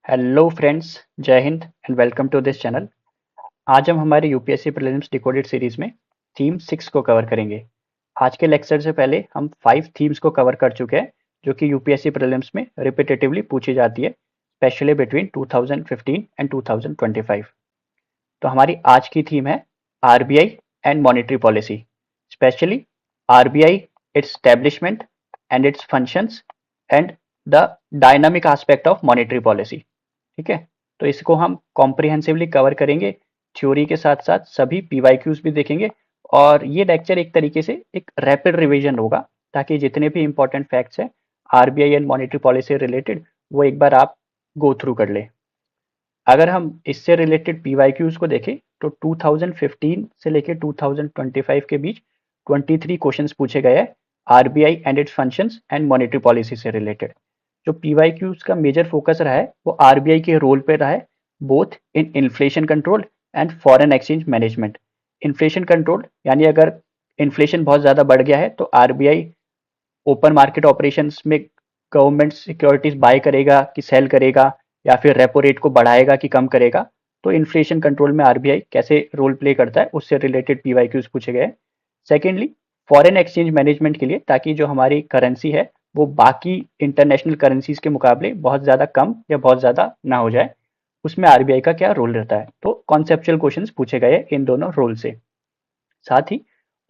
Hello friends, जय हिंद and welcome to this channel. आज हम हमारे यूपीएससी प्रीलिम्स डिकोडेड सीरीज में थीम 6 को कवर करेंगे। आज के लेक्चर से पहले हम 5 थीम्स को कवर कर चुके हैं जो कि यूपीएससी प्रीलिम्स में रिपीटेटिवली पूछी जाती है, स्पेशली बिटवीन 2015 एंड 2025। तो हमारी आज की थीम है RBI and monetary policy, specially RBI, it's establishment and it's functions and the dynamic aspect of monetary policy. ठीक है, तो इसको हम कॉम्प्रिहेंसिवली कवर करेंगे, थ्योरी के साथ साथ सभी पीवाईक्यूज भी देखेंगे। और ये लेक्चर एक तरीके से एक रैपिड रिवीजन होगा, ताकि जितने भी इंपॉर्टेंट फैक्ट्स हैं RBI and monetary policy related वो एक बार आप गो थ्रू कर ले। अगर हम इससे रिलेटेड पीवाईक्यूज को देखें तो 2015 से लेकर 2025 के बीच 23 क्वेश्चंस पूछे गए हैं RBI and it's functions and monetary policy से रिलेटेड। जो पीवाईक्यूज का मेजर फोकस रहा है वो आरबीआई के रोल पे रहा है, both in inflation control and foreign exchange management. Inflation control यानी अगर इन्फ्लेशन बहुत ज़्यादा बढ़ गया है तो आरबीआई ओपन मार्केट ऑपरेशंस में गवर्नमेंट सिक्योरिटीज बाय करेगा कि सेल करेगा, या फिर रेपो रेट को बढ़ाएगा कि कम करेगा। तो इन्फ्लेशन कंट्रोल में आरबीआई कैसे रोल प्ले करता है उससे रिलेटेड पीवाईक्यूज पूछे गए। सेकेंडली, फॉरेन एक्सचेंज मैनेजमेंट के लिए, ताकि जो हमारी करेंसी है वो बाकी इंटरनेशनल करेंसीज के मुकाबले बहुत ज़्यादा कम या बहुत ज़्यादा ना हो जाए, उसमें आरबीआई का क्या रोल रहता है। तो कॉन्सेप्चुअल क्वेश्चंस पूछे गए इन दोनों रोल से। साथ ही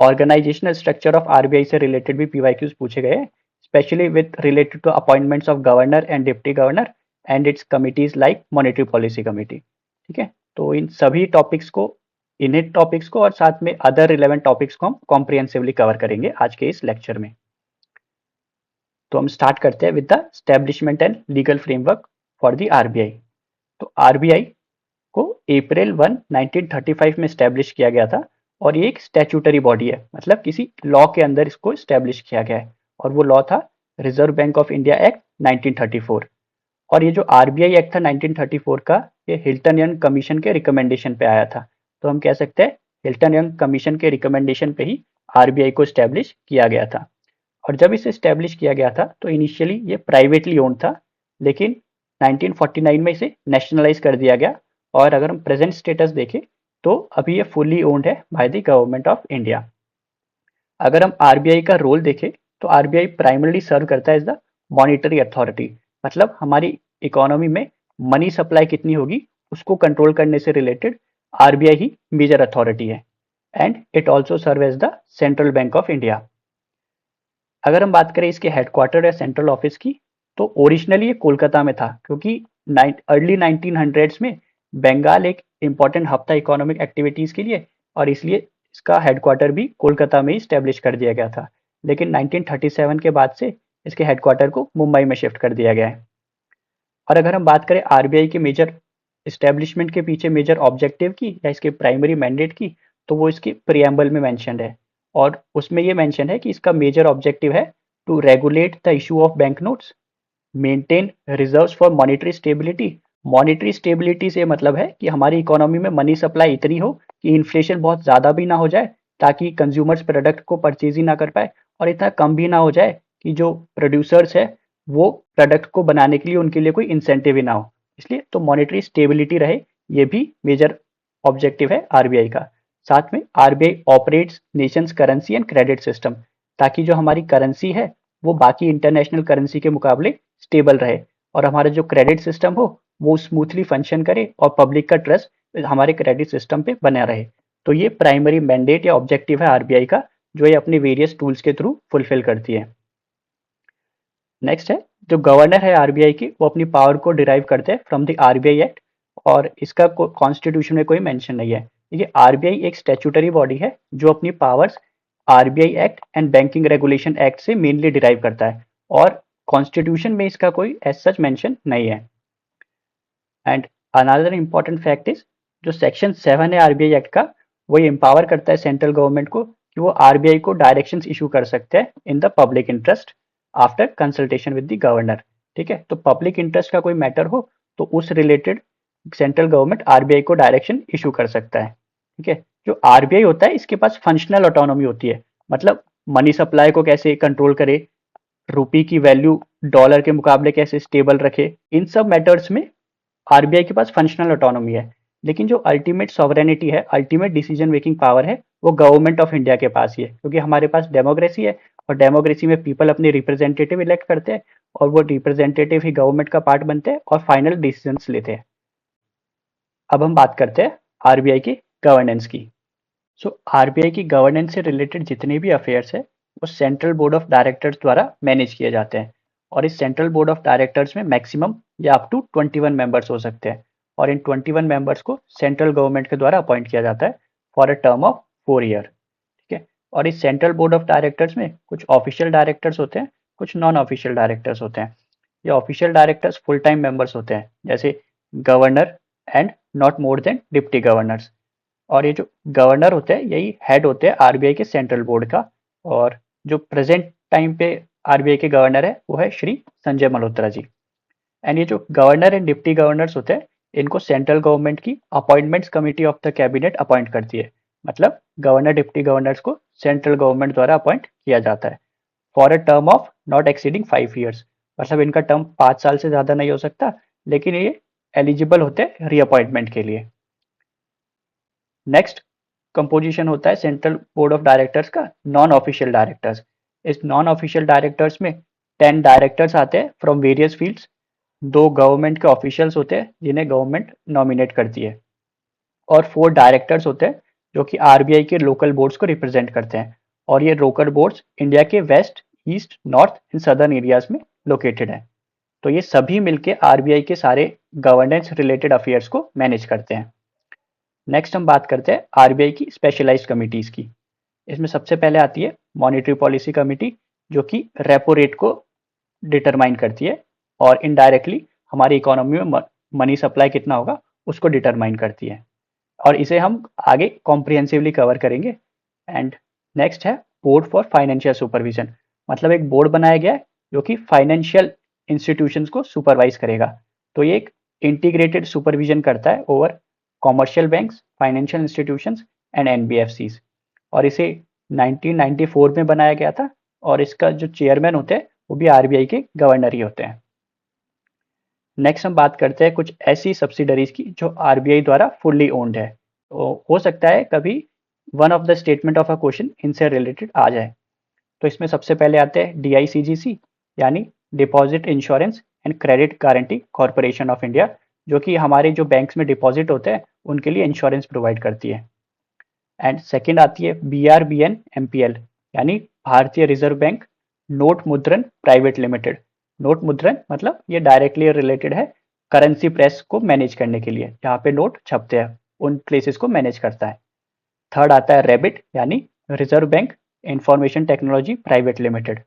ऑर्गेनाइजेशनल स्ट्रक्चर ऑफ आरबीआई से रिलेटेड भी पीवाईक्यूज पूछे गए हैं, specially with related to appointments of governor and deputy governor and its committees like monetary policy committee. ठीक है, तो इन सभी टॉपिक्स को, इन्हीं टॉपिक्स को और साथ में अदर रिलेवेंट टॉपिक्स को हम कॉम्प्रिहेंसिवली कवर करेंगे आज के इस लेक्चर में। तो हम स्टार्ट करते हैं with the establishment and legal framework for the RBI. तो आरबीआई को अप्रैल 1, 1935 में स्टैब्लिश किया गया था, और ये एक स्टैट्यूटरी बॉडी है, मतलब किसी लॉ के अंदर इसको स्टैब्लिश किया गया है। और वो लॉ था reserve bank of India act 1934। और ये जो आरबीआई एक्ट था 1934 का, ये हिल्टन यंग कमीशन के रिकमेंडेशन पे आया था। तो हम कह सकते हैं हिल्टन यंग कमीशन के रिकमेंडेशन पे ही आरबीआई को स्टैब्लिश किया गया था। और जब इसे स्टैब्लिश किया गया था तो इनिशियली ये प्राइवेटली ओन्ड था, लेकिन 1949 में इसे नेशनलाइज कर दिया गया। और अगर हम प्रेजेंट स्टेटस देखें तो अभी ये फुल्ली ओन्ड है bye the government of India. अगर हम आरबीआई का रोल देखें तो आरबीआई प्राइमरली सर्व करता है एज द मॉनिटरी अथॉरिटी, मतलब हमारी इकोनॉमी में मनी सप्लाई कितनी होगी उसको कंट्रोल करने से रिलेटेड आरबीआई ही मेजर अथॉरिटी है। And it also serve as the central bank of India. अगर हम बात करें इसके हेडक्वार्टर या सेंट्रल ऑफिस की, तो ओरिजिनली ये कोलकाता में था, क्योंकि अर्ली 1900s में बंगाल एक इम्पॉर्टेंट हब था इकोनॉमिक एक्टिविटीज के लिए, और इसलिए इसका हेडक्वार्टर भी कोलकाता में ही स्टैब्लिश कर दिया गया था। लेकिन 1937 के बाद से इसके हेडक्वार्टर को मुंबई में शिफ्ट कर दिया गया है। और अगर हम बात करें आरबीआई के मेजर इस्टेब्लिशमेंट के पीछे मेजर ऑब्जेक्टिव की या इसके प्राइमरी मैंडेट की, तो वो इसके प्रियम्बल में मेंशन्ड है। और उसमें ये मेंशन है कि इसका मेजर ऑब्जेक्टिव है to regulate the issue of bank notes, maintain reserves for monetary stability. Monetary stability से मतलब है कि हमारी इकोनॉमी में मनी सप्लाई इतनी हो कि इन्फ्लेशन बहुत ज़्यादा भी ना हो जाए, ताकि कंज्यूमर्स प्रोडक्ट को परचेज ही ना कर पाए, और इतना कम भी ना हो जाए कि जो प्रोड्यूसर्स है वो प्रोडक्ट को बनाने के लिए उनके लिए कोई इंसेंटिव ही ना हो। इसलिए तो मॉनेटरी स्टेबिलिटी रहे, ये भी मेजर ऑब्जेक्टिव है आरबीआई का। साथ में RBI operates Nations currency and credit system, ताकि जो हमारी करेंसी है वो बाकी इंटरनेशनल करेंसी के मुकाबले स्टेबल रहे, और हमारा जो क्रेडिट सिस्टम हो वो स्मूथली फंक्शन करे और पब्लिक का ट्रस्ट हमारे क्रेडिट सिस्टम पे बना रहे। तो ये प्राइमरी मैंडेट या ऑब्जेक्टिव है आरबीआई का, जो ये अपने वेरियस टूल्स के थ्रू फुलफिल करती है। नेक्स्ट है, जो गवर्नर है आरबीआई की, वो अपनी पावर को डिराइव करते हैं फ्रॉम द आरबीआई एक्ट, और इसका कॉन्स्टिट्यूशन में कोई मेंशन नहीं है। देखिए, आरबीआई एक स्टैट्यूटरी बॉडी है जो अपनी powers RBI act and banking regulation act से मेनली डिराइव करता है, और कॉन्स्टिट्यूशन में इसका कोई एज सच मेंशन नहीं है। And another important fact is, जो सेक्शन 7 है आरबीआई एक्ट का, वो एम्पावर करता है सेंट्रल गवर्नमेंट को कि वो आरबीआई को डायरेक्शंस इशू कर सकते हैं in the public interest after consultation with the governor. ठीक है, तो पब्लिक इंटरेस्ट का कोई मैटर हो तो उस रिलेटेड सेंट्रल गवर्नमेंट आरबीआई को डायरेक्शन इशू कर सकता है। ठीक है, जो आरबीआई होता है इसके पास फंक्शनल ऑटोनॉमी होती है, मतलब मनी सप्लाई को कैसे कंट्रोल करे, रुपी की वैल्यू डॉलर के मुकाबले कैसे स्टेबल रखे, इन सब मैटर्स में आरबीआई के पास फंक्शनल ऑटोनॉमी है, लेकिन जो अल्टीमेट सॉवरेनिटी है, अल्टीमेट डिसीजन मेकिंग पावर है, वो गवर्नमेंट ऑफ इंडिया के पास ही है, क्योंकि हमारे पास डेमोक्रेसी है और डेमोक्रेसी में पीपल अपने रिप्रेजेंटेटिव इलेक्ट करते हैं और वो रिप्रेजेंटेटिव ही गवर्नमेंट का पार्ट बनते हैं और फाइनल डिसीजंस लेते हैं। अब हम बात करते हैं आरबीआई की गवर्नेंस की। सो आरबीआई की गवर्नेंस से रिलेटेड जितने भी अफेयर्स है वो सेंट्रल बोर्ड ऑफ डायरेक्टर्स द्वारा मैनेज किए जाते हैं, और इस सेंट्रल बोर्ड ऑफ डायरेक्टर्स में मैक्सिमम या अप टू 21 मेंबर्स हो सकते हैं, और इन 21 मेंबर्स को सेंट्रल गवर्नमेंट के द्वारा अपॉइंट किया जाता है for a term of 4 year. ठीक है, और इस सेंट्रल बोर्ड ऑफ डायरेक्टर्स में कुछ ऑफिशियल डायरेक्टर्स होते हैं, कुछ नॉन ऑफिशियल डायरेक्टर्स होते हैं। ये official directors full time members होते हैं, जैसे governor and not more than deputy governors. और ये जो गवर्नर होते हैं यही हेड होते हैं आरबीआई के सेंट्रल बोर्ड का, और जो प्रेजेंट टाइम पे आरबीआई के गवर्नर है वो है श्री संजय मल्होत्रा जी। एंड ये जो गवर्नर एंड डिप्टी गवर्नर्स होते हैं इनको सेंट्रल गवर्नमेंट की appointments committee of the cabinet appoint करती है, मतलब गवर्नर डिप्टी गवर्नर्स को सेंट्रल गवर्नमेंट द्वारा अपॉइंट किया जाता है for a term of not exceeding 5 years. मतलब इनका टर्म 5 साल से ज़्यादा नहीं हो सकता, लेकिन ये एलिजिबल होते हैं रीअपॉइंटमेंट के लिए। नेक्स्ट कंपोजिशन होता है सेंट्रल बोर्ड ऑफ डायरेक्टर्स का नॉन ऑफिशियल डायरेक्टर्स। इस नॉन ऑफिशियल डायरेक्टर्स में 10 डायरेक्टर्स आते हैं फ्रॉम वेरियस फील्ड्स, 2 गवर्नमेंट के ऑफिशियल्स होते हैं जिन्हें गवर्नमेंट नॉमिनेट करती है, और 4 डायरेक्टर्स होते हैं जो कि आरबीआई के लोकल बोर्ड्स को रिप्रेजेंट करते हैं, और ये लोकल बोर्ड्स इंडिया के west, east, north and southern areas में लोकेटेड हैं। तो ये सभी मिलके आरबीआई के सारे गवर्नेंस रिलेटेड अफेयर्स को मैनेज करते हैं। नेक्स्ट हम बात करते हैं आरबीआई की स्पेशलाइज्ड कमिटीज की। इसमें सबसे पहले आती है मॉनेटरी पॉलिसी कमिटी, जो कि रेपो रेट को डिटरमाइन करती है और इनडायरेक्टली हमारी इकोनॉमी में मनी सप्लाई कितना होगा उसको डिटरमाइन करती है, और इसे हम आगे कॉम्प्रिहेंसिवली कवर करेंगे। एंड नेक्स्ट है बोर्ड फॉर फाइनेंशियल सुपरविजन, मतलब एक बोर्ड बनाया गया है जो कि फाइनेंशियल इंस्टीट्यूशंस को सुपरवाइज करेगा। तो ये एक इंटीग्रेटेड सुपरविजन करता है over commercial banks, financial institutions and NBFCs, और इसे 1994 में बनाया गया था, और इसका जो चेयरमैन होते हैं वो भी आरबीआई के गवर्नर ही होते हैं। नेक्स्ट हम बात करते हैं कुछ ऐसी सब्सिडरीज की जो आरबीआई द्वारा फुल्ली ओन्ड है। तो हो सकता है कभी one of the statement of a question इनसे रिलेटेड आ जाए। तो इसमें सबसे पहले आते हैं डीआईसीजीसी, यानी deposit insurance and credit guarantee corporation of India, जो कि हमारे जो बैंक्स में डिपॉजिट होते हैं उनके लिए इंश्योरेंस प्रोवाइड करती है। एंड सेकंड आती है बीआरबीएन एमपीएल, यानी भारतीय रिजर्व बैंक नोट मुद्रण प्राइवेट लिमिटेड। नोट मुद्रण मतलब ये डायरेक्टली रिलेटेड है करेंसी प्रेस को मैनेज करने के लिए, जहाँ पे नोट छपते हैं उन प्लेसेस को मैनेज करता है। थर्ड आता है रेबिट, यानी reserve bank information technology private limited.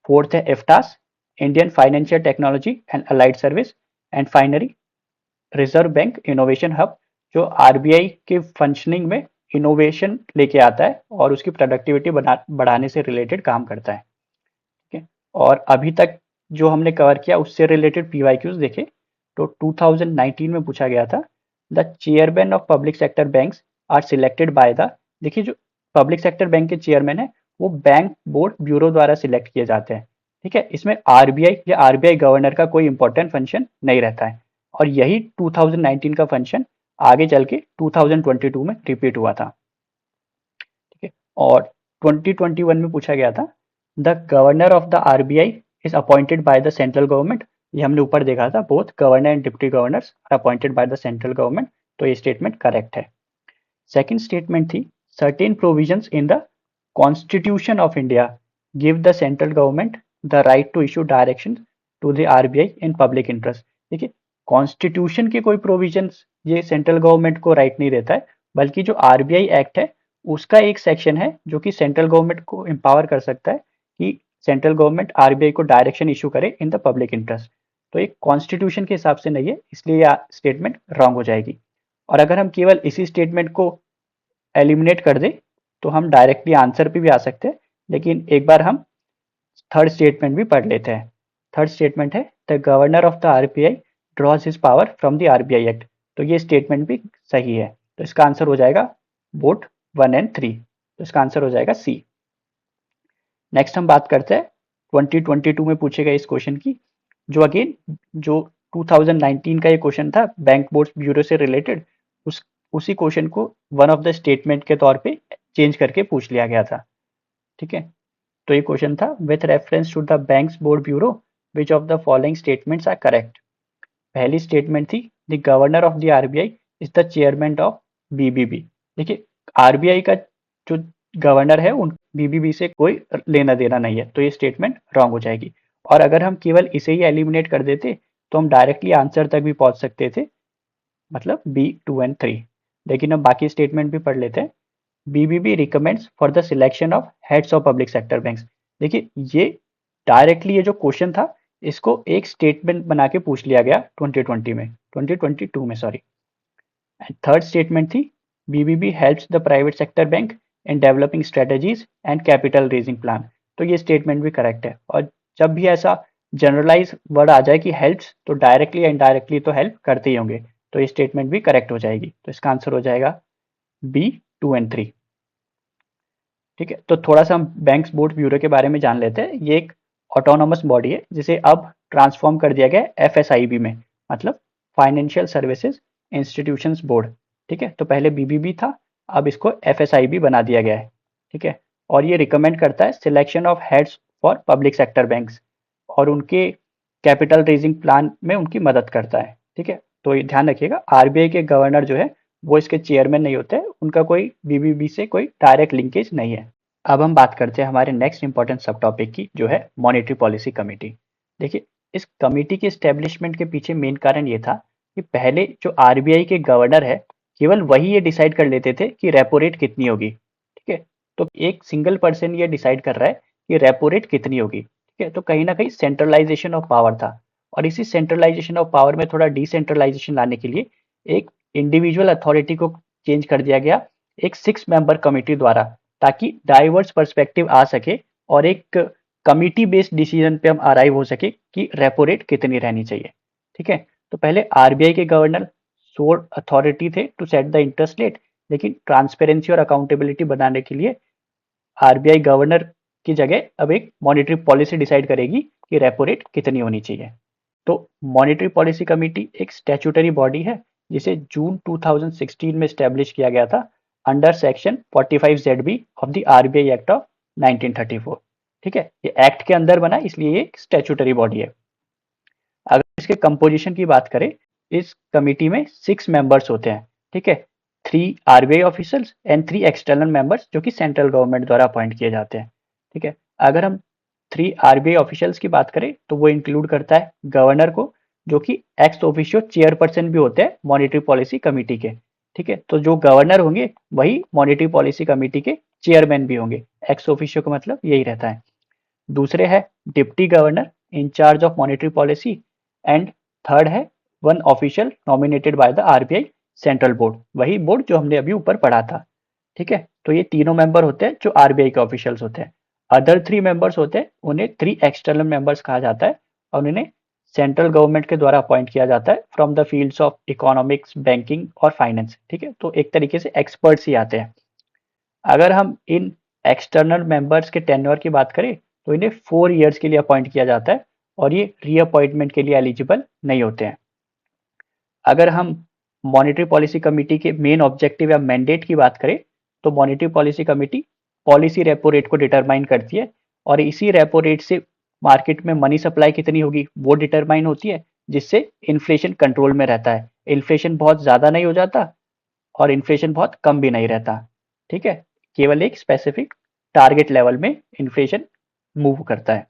Fourth है IFTAS, Indian financial technology and allied service. And finally reserve bank innovation hub, जो आरबीआई के फंक्शनिंग में इनोवेशन लेके आता है और उसकी प्रोडक्टिविटी बढ़ाने से रिलेटेड काम करता है। ठीक है, और अभी तक जो हमने कवर किया उससे रिलेटेड पीवाईक्यूज देखे तो 2019 में पूछा गया था, the chairman of public sector banks are selected by the. देखिए, जो पब्लिक सेक्टर बैंक के चेयरमैन है वो बैंक बोर्ड ब्यूरो द्वारा सिलेक्ट किए जाते हैं। ठीक है, इसमें आरबीआई या आरबीआई गवर्नर का कोई इंपॉर्टेंट फंक्शन नहीं रहता है, और यही 2019 का फंक्शन आगे चल के 2022 में रिपीट हुआ था। ठीक है, और 2021 में पूछा गया था, the governor of the RBI is appointed by the central government. ये हमने ऊपर देखा था, both governor and deputy governors are appointed by the central government. तो ये स्टेटमेंट करेक्ट है। सेकंड स्टेटमेंट थी, certain provisions in the constitution of India give the central government the right to issue direction to the RBI in public interest. देखिए, constitution के कोई provisions ये central government को right नहीं देता है, बल्कि जो आरबीआई एक्ट है उसका एक सेक्शन है जो कि सेंट्रल गवर्नमेंट को एम्पावर कर सकता है कि सेंट्रल गवर्नमेंट आरबीआई को डायरेक्शन इशू करे इन द पब्लिक इंटरेस्ट। तो ये कॉन्स्टिट्यूशन के हिसाब से नहीं है, इसलिए यह स्टेटमेंट रॉन्ग हो जाएगी। और अगर हम केवल इसी स्टेटमेंट को एलिमिनेट कर दें तो हम डायरेक्टली आंसर पे भी आ सकते हैं, लेकिन एक बार हम थर्ड स्टेटमेंट भी पढ़ लेते हैं। थर्ड स्टेटमेंट है, the governor of the RBI draws his power from the RBI act. तो ये स्टेटमेंट भी सही है, तो इसका आंसर हो जाएगा बोथ 1 एंड 3। तो इसका आंसर हो जाएगा सी। नेक्स्ट हम बात करते हैं 2022 में पूछे गए इस क्वेश्चन की, जो अगेन जो 2019 का ये क्वेश्चन था बैंक बोर्ड ब्यूरो से रिलेटेड। उसी क्वेश्चन को वन ऑफ द स्टेटमेंट के तौर पे चेंज करके पूछ लिया गया था। ठीक है, तो ये क्वेश्चन था with reference to the banks board bureau which of the following statements are correct. पहली स्टेटमेंट थी the governor of the RBI is the chairman of BBB. देखिए, आरबीआई का जो गवर्नर है उन बीबीबी से कोई लेना देना नहीं है, तो ये स्टेटमेंट रॉन्ग हो जाएगी। और अगर हम केवल इसे ही एलिमिनेट कर देते तो हम डायरेक्टली आंसर तक भी पहुंच सकते थे, मतलब बी 2 एंड 3। लेकिन हम बाकी स्टेटमेंट भी पढ़ लेते हैं। BBB recommends for the selection of heads of public sector banks. देखिए, ये डायरेक्टली ये जो क्वेश्चन था इसको एक स्टेटमेंट बना के पूछ लिया गया 2022 में सॉरी। थर्ड स्टेटमेंट थी BBB helps the private sector bank in developing strategies and capital raising plan. तो ये स्टेटमेंट भी करेक्ट है। और जब भी ऐसा जनरलाइज वर्ड आ जाए कि हेल्प्स, तो डायरेक्टली या इनडायरेक्टली तो हेल्प करते ही होंगे, तो ये स्टेटमेंट भी करेक्ट हो जाएगी। तो इसका आंसर हो जाएगा बी 2 एंड 3। ठीक है, तो थोड़ा सा हम बैंक्स बोर्ड ब्यूरो के बारे में जान लेते हैं। ये एक ऑटोनोमस बॉडी है जिसे अब ट्रांसफॉर्म कर दिया गया है एफएसआईबी में, मतलब फाइनेंशियल सर्विसेज इंस्टीट्यूशंस बोर्ड। ठीक है, तो पहले बीबीबी था, अब इसको एफएसआईबी बना दिया गया है। ठीक है, और ये रिकमेंड करता है selection of heads for public sector banks और उनके कैपिटल रेजिंग प्लान में उनकी मदद करता है। ठीक है, तो ये ध्यान रखिएगा, आरबीआई के गवर्नर जो है वो इसके चेयरमैन नहीं होते, उनका कोई बीबीबी से कोई डायरेक्ट लिंकेज नहीं है। अब हम बात करते हैं हमारे नेक्स्ट इंपॉर्टेंट सब टॉपिक की, जो है मॉनेटरी पॉलिसी कमेटी। देखिए, इस कमेटी के स्टेब्लिशमेंट के पीछे मेन कारण ये था कि पहले जो आरबीआई के गवर्नर है केवल वही ये डिसाइड कर लेते थे कि रेपो रेट कितनी होगी। ठीक है, तो एक सिंगल पर्सन ये डिसाइड कर रहा है कि रेपो रेट कितनी होगी। ठीक है, तो कहीं ना कहीं सेंट्रलाइजेशन ऑफ पावर था। और इसी सेंट्रलाइजेशन ऑफ पावर में थोड़ा डिसेंट्रलाइजेशन लाने के लिए एक इंडिविजुअल अथॉरिटी को चेंज कर दिया गया एक 6 मेंबर कमेटी द्वारा, ताकि डाइवर्स पर्सपेक्टिव आ सके और एक कमिटी बेस्ड डिसीजन पे हम अराइव हो सके कि रेपो रेट कितनी रहनी चाहिए। ठीक है, तो पहले आरबीआई के गवर्नर सोल अथॉरिटी थे to set the interest rate, लेकिन ट्रांसपेरेंसी और अकाउंटेबिलिटी बनाने के लिए आरबीआई गवर्नर की जगह अब एक मॉनेटरी पॉलिसी डिसाइड करेगी कि रेपो रेट कितनी होनी चाहिए। तो मॉनेटरी पॉलिसी कमेटी एक स्टैट्यूटरी बॉडी है जिसे जून 2016 में स्टैब्लिश किया गया था under section 45ZB of the RBI act of 1934। ठीक है, ये एक्ट के अंदर बना इसलिए ये स्टैट्यूटरी बॉडी है। अगर इसके कंपोजिशन की बात करें, इस कमेटी में 6 मेंबर्स होते हैं। ठीक है, 3 RBI officers and 3 external members जो कि सेंट्रल गवर्नमेंट द्वारा अपॉइंट किए जाते हैं। ठीक है, अगर हम 3 आरबीआई ऑफिशियल्स की बात करें तो वो इंक्लूड करता है गवर्नर को, जो कि एक्स ऑफिशियो चेयरपर्सन भी होते हैं मॉनेटरी पॉलिसी कमेटी के। ठीक है, तो जो गवर्नर होंगे वही मॉनेटरी पॉलिसी कमेटी के चेयरमैन भी होंगे। एक्स ऑफिशियो का मतलब यही रहता है। दूसरे है deputy governor in charge of monetary policy and third है one official nominated by the RBI central board, वही बोर्ड जो हमने अभी ऊपर पढ़ा था। ठीक है, तो ये तीनों मेंबर होते हैं जो आरबीआई के ऑफिशियल्स होते हैं। अदर 3 मेंबर्स होते हैं उन्हें 3 एक्सटर्नल मेंबर्स कहा जाता है और उन्हें सेंट्रल गवर्नमेंट के द्वारा अपॉइंट किया जाता है from the fields of economics, banking और फाइनेंस। ठीक है, तो एक तरीके से एक्सपर्ट्स ही आते हैं। अगर हम इन एक्सटर्नल मेंबर्स के टेन्योर की बात करें तो इन्हें 4 ईयर्स के लिए अपॉइंट किया जाता है और ये रीअपॉइंटमेंट के लिए एलिजिबल नहीं होते हैं। अगर हम मॉनेटरी पॉलिसी कमेटी के मेन ऑब्जेक्टिव या मैंडेट की बात करें तो monetary policy committee policy repo rate को डिटरमाइन करती है और इसी रेपो रेट से मार्केट में मनी सप्लाई कितनी होगी वो डिटरमाइन होती है, जिससे इन्फ्लेशन कंट्रोल में रहता है। इन्फ्लेशन बहुत ज़्यादा नहीं हो जाता और इन्फ्लेशन बहुत कम भी नहीं रहता। ठीक है, केवल एक स्पेसिफिक टारगेट लेवल में इन्फ्लेशन मूव करता है।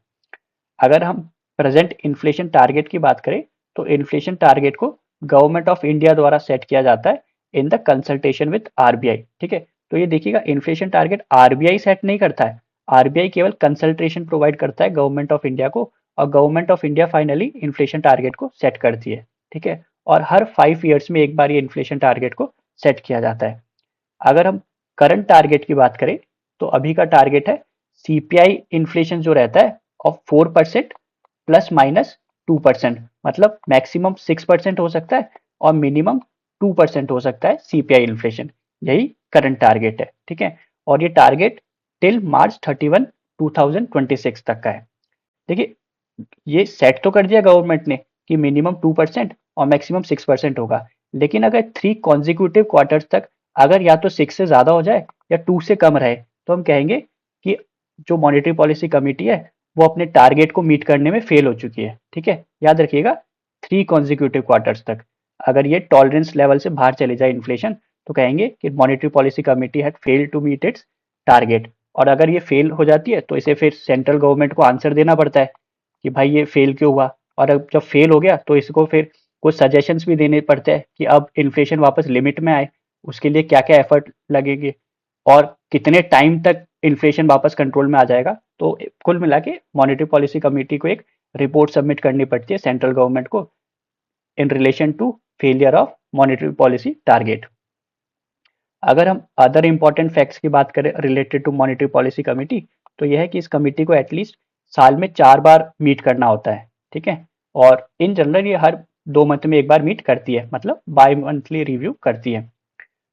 अगर हम प्रेजेंट इन्फ्लेशन टारगेट की बात करें तो इन्फ्लेशन टारगेट को गवर्नमेंट ऑफ इंडिया द्वारा सेट किया जाता है in the consultation with RBI. ठीक है, तो ये देखिएगा, इन्फ्लेशन टारगेट आरबीआई सेट नहीं करता है, आरबीआई केवल कंसल्टेशन प्रोवाइड करता है गवर्नमेंट ऑफ इंडिया को और government of India finally inflation target को सेट करती है। ठीक है, और हर 5 ईयर्स में एक बार ये इन्फ्लेशन टारगेट को सेट किया जाता है। अगर हम करंट टारगेट की बात करें तो अभी का टारगेट है सीपीआई इन्फ्लेशन जो रहता है ऑफ 4% प्लस माइनस 2%, मतलब मैक्सिमम 6% हो सकता है और मिनिमम 2% हो सकता है सीपीआई इन्फ्लेशन। यही करंट टारगेट है। ठीक है, और ये टारगेट टिल मार्च 31 2026 तक का है। देखिए, ये सेट तो कर दिया गवर्नमेंट ने कि मिनिमम 2% और मैक्सिमम 6% होगा। लेकिन अगर 3 कॉन्जिक्यूटिव क्वार्टर्स तक अगर या तो 6 से ज़्यादा हो जाए या 2 से कम रहे, तो हम कहेंगे कि जो मॉनेटरी पॉलिसी कमिटी है वो अपने टारगेट को मीट करने में फेल हो चुकी है। ठीक है, याद रखिएगा 3 कॉन्जिक्यूटिव क्वार्टर्स तक। अगर ये टॉलरेंस लेवल से बाहर चले जाए इन्फ्लेशन, तो कहेंगे कि monetary policy committee had failed to meet its target. और अगर ये फेल हो जाती है तो इसे फिर सेंट्रल गवर्नमेंट को आंसर देना पड़ता है कि भाई ये फेल क्यों हुआ। और अब जब फेल हो गया तो इसको फिर कुछ सजेशंस भी देने पड़ते हैं कि अब इन्फ्लेशन वापस लिमिट में आए, उसके लिए क्या क्या एफर्ट लगेंगे और कितने टाइम तक इन्फ्लेशन वापस कंट्रोल में आ जाएगा। तो कुल मिला के मॉनेटरी पॉलिसी कमेटी को एक रिपोर्ट सबमिट करनी पड़ती है सेंट्रल गवर्नमेंट को in relation to failure of monetary policy target. अगर हम अदर इंपॉर्टेंट फैक्ट्स की बात करें related to monetary policy committee, तो यह है कि इस कमेटी को एटलीस्ट साल में 4 बार मीट करना होता है। ठीक है, और इन जनरल ये हर 2 मंथ में एक बार मीट करती है, मतलब बाई मंथली रिव्यू करती है।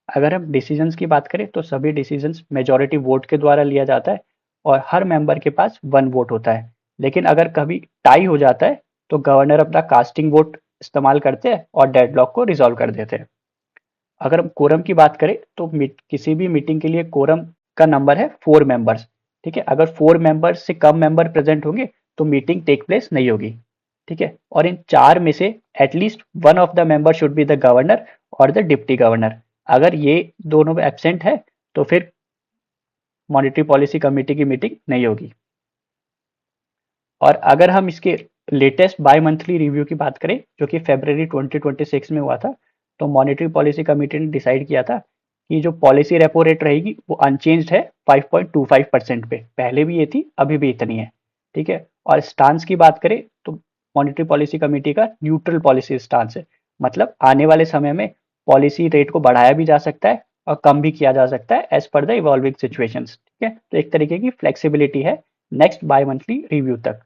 अगर हम डिसीजंस की बात करें तो सभी डिसीजंस मेजॉरिटी वोट के द्वारा लिया जाता है और हर मेंबर के पास 1 वोट होता है। लेकिन अगर कभी टाई हो जाता है तो गवर्नर अपना कास्टिंग वोट इस्तेमाल करते हैं और डेडलॉक को रिजॉल्व कर देते हैं। अगर हम कोरम की बात करें तो किसी भी मीटिंग के लिए कोरम का नंबर है 4 मेंबर्स। ठीक है, अगर 4 मेंबर्स से कम मेंबर प्रेजेंट होंगे तो मीटिंग टेक प्लेस नहीं होगी। ठीक है, और इन 4 में से at least one of the member should be the governor और द डिप्टी गवर्नर। अगर ये दोनों एब्सेंट है तो फिर मॉनेटरी पॉलिसी कमेटी की मीटिंग नहीं होगी। और अगर हम इसके लेटेस्ट बाई मंथली रिव्यू की बात करें जो कि फरवरी 2026 में हुआ था, तो मॉनेटरी पॉलिसी कमेटी ने डिसाइड किया था कि जो पॉलिसी रेपो रेट रहेगी वो अनचेंज्ड है 5.25% पे। पहले भी ये थी, अभी भी इतनी है। ठीक है, और स्टांस की बात करें तो मॉनेटरी पॉलिसी कमेटी का न्यूट्रल पॉलिसी स्टांस है, मतलब आने वाले समय में पॉलिसी रेट को बढ़ाया भी जा सकता है और कम भी किया जा सकता है as per the evolving situations. ठीक है, तो एक तरीके की फ्लेक्सिबिलिटी है नेक्स्ट बाई मंथली रिव्यू तक।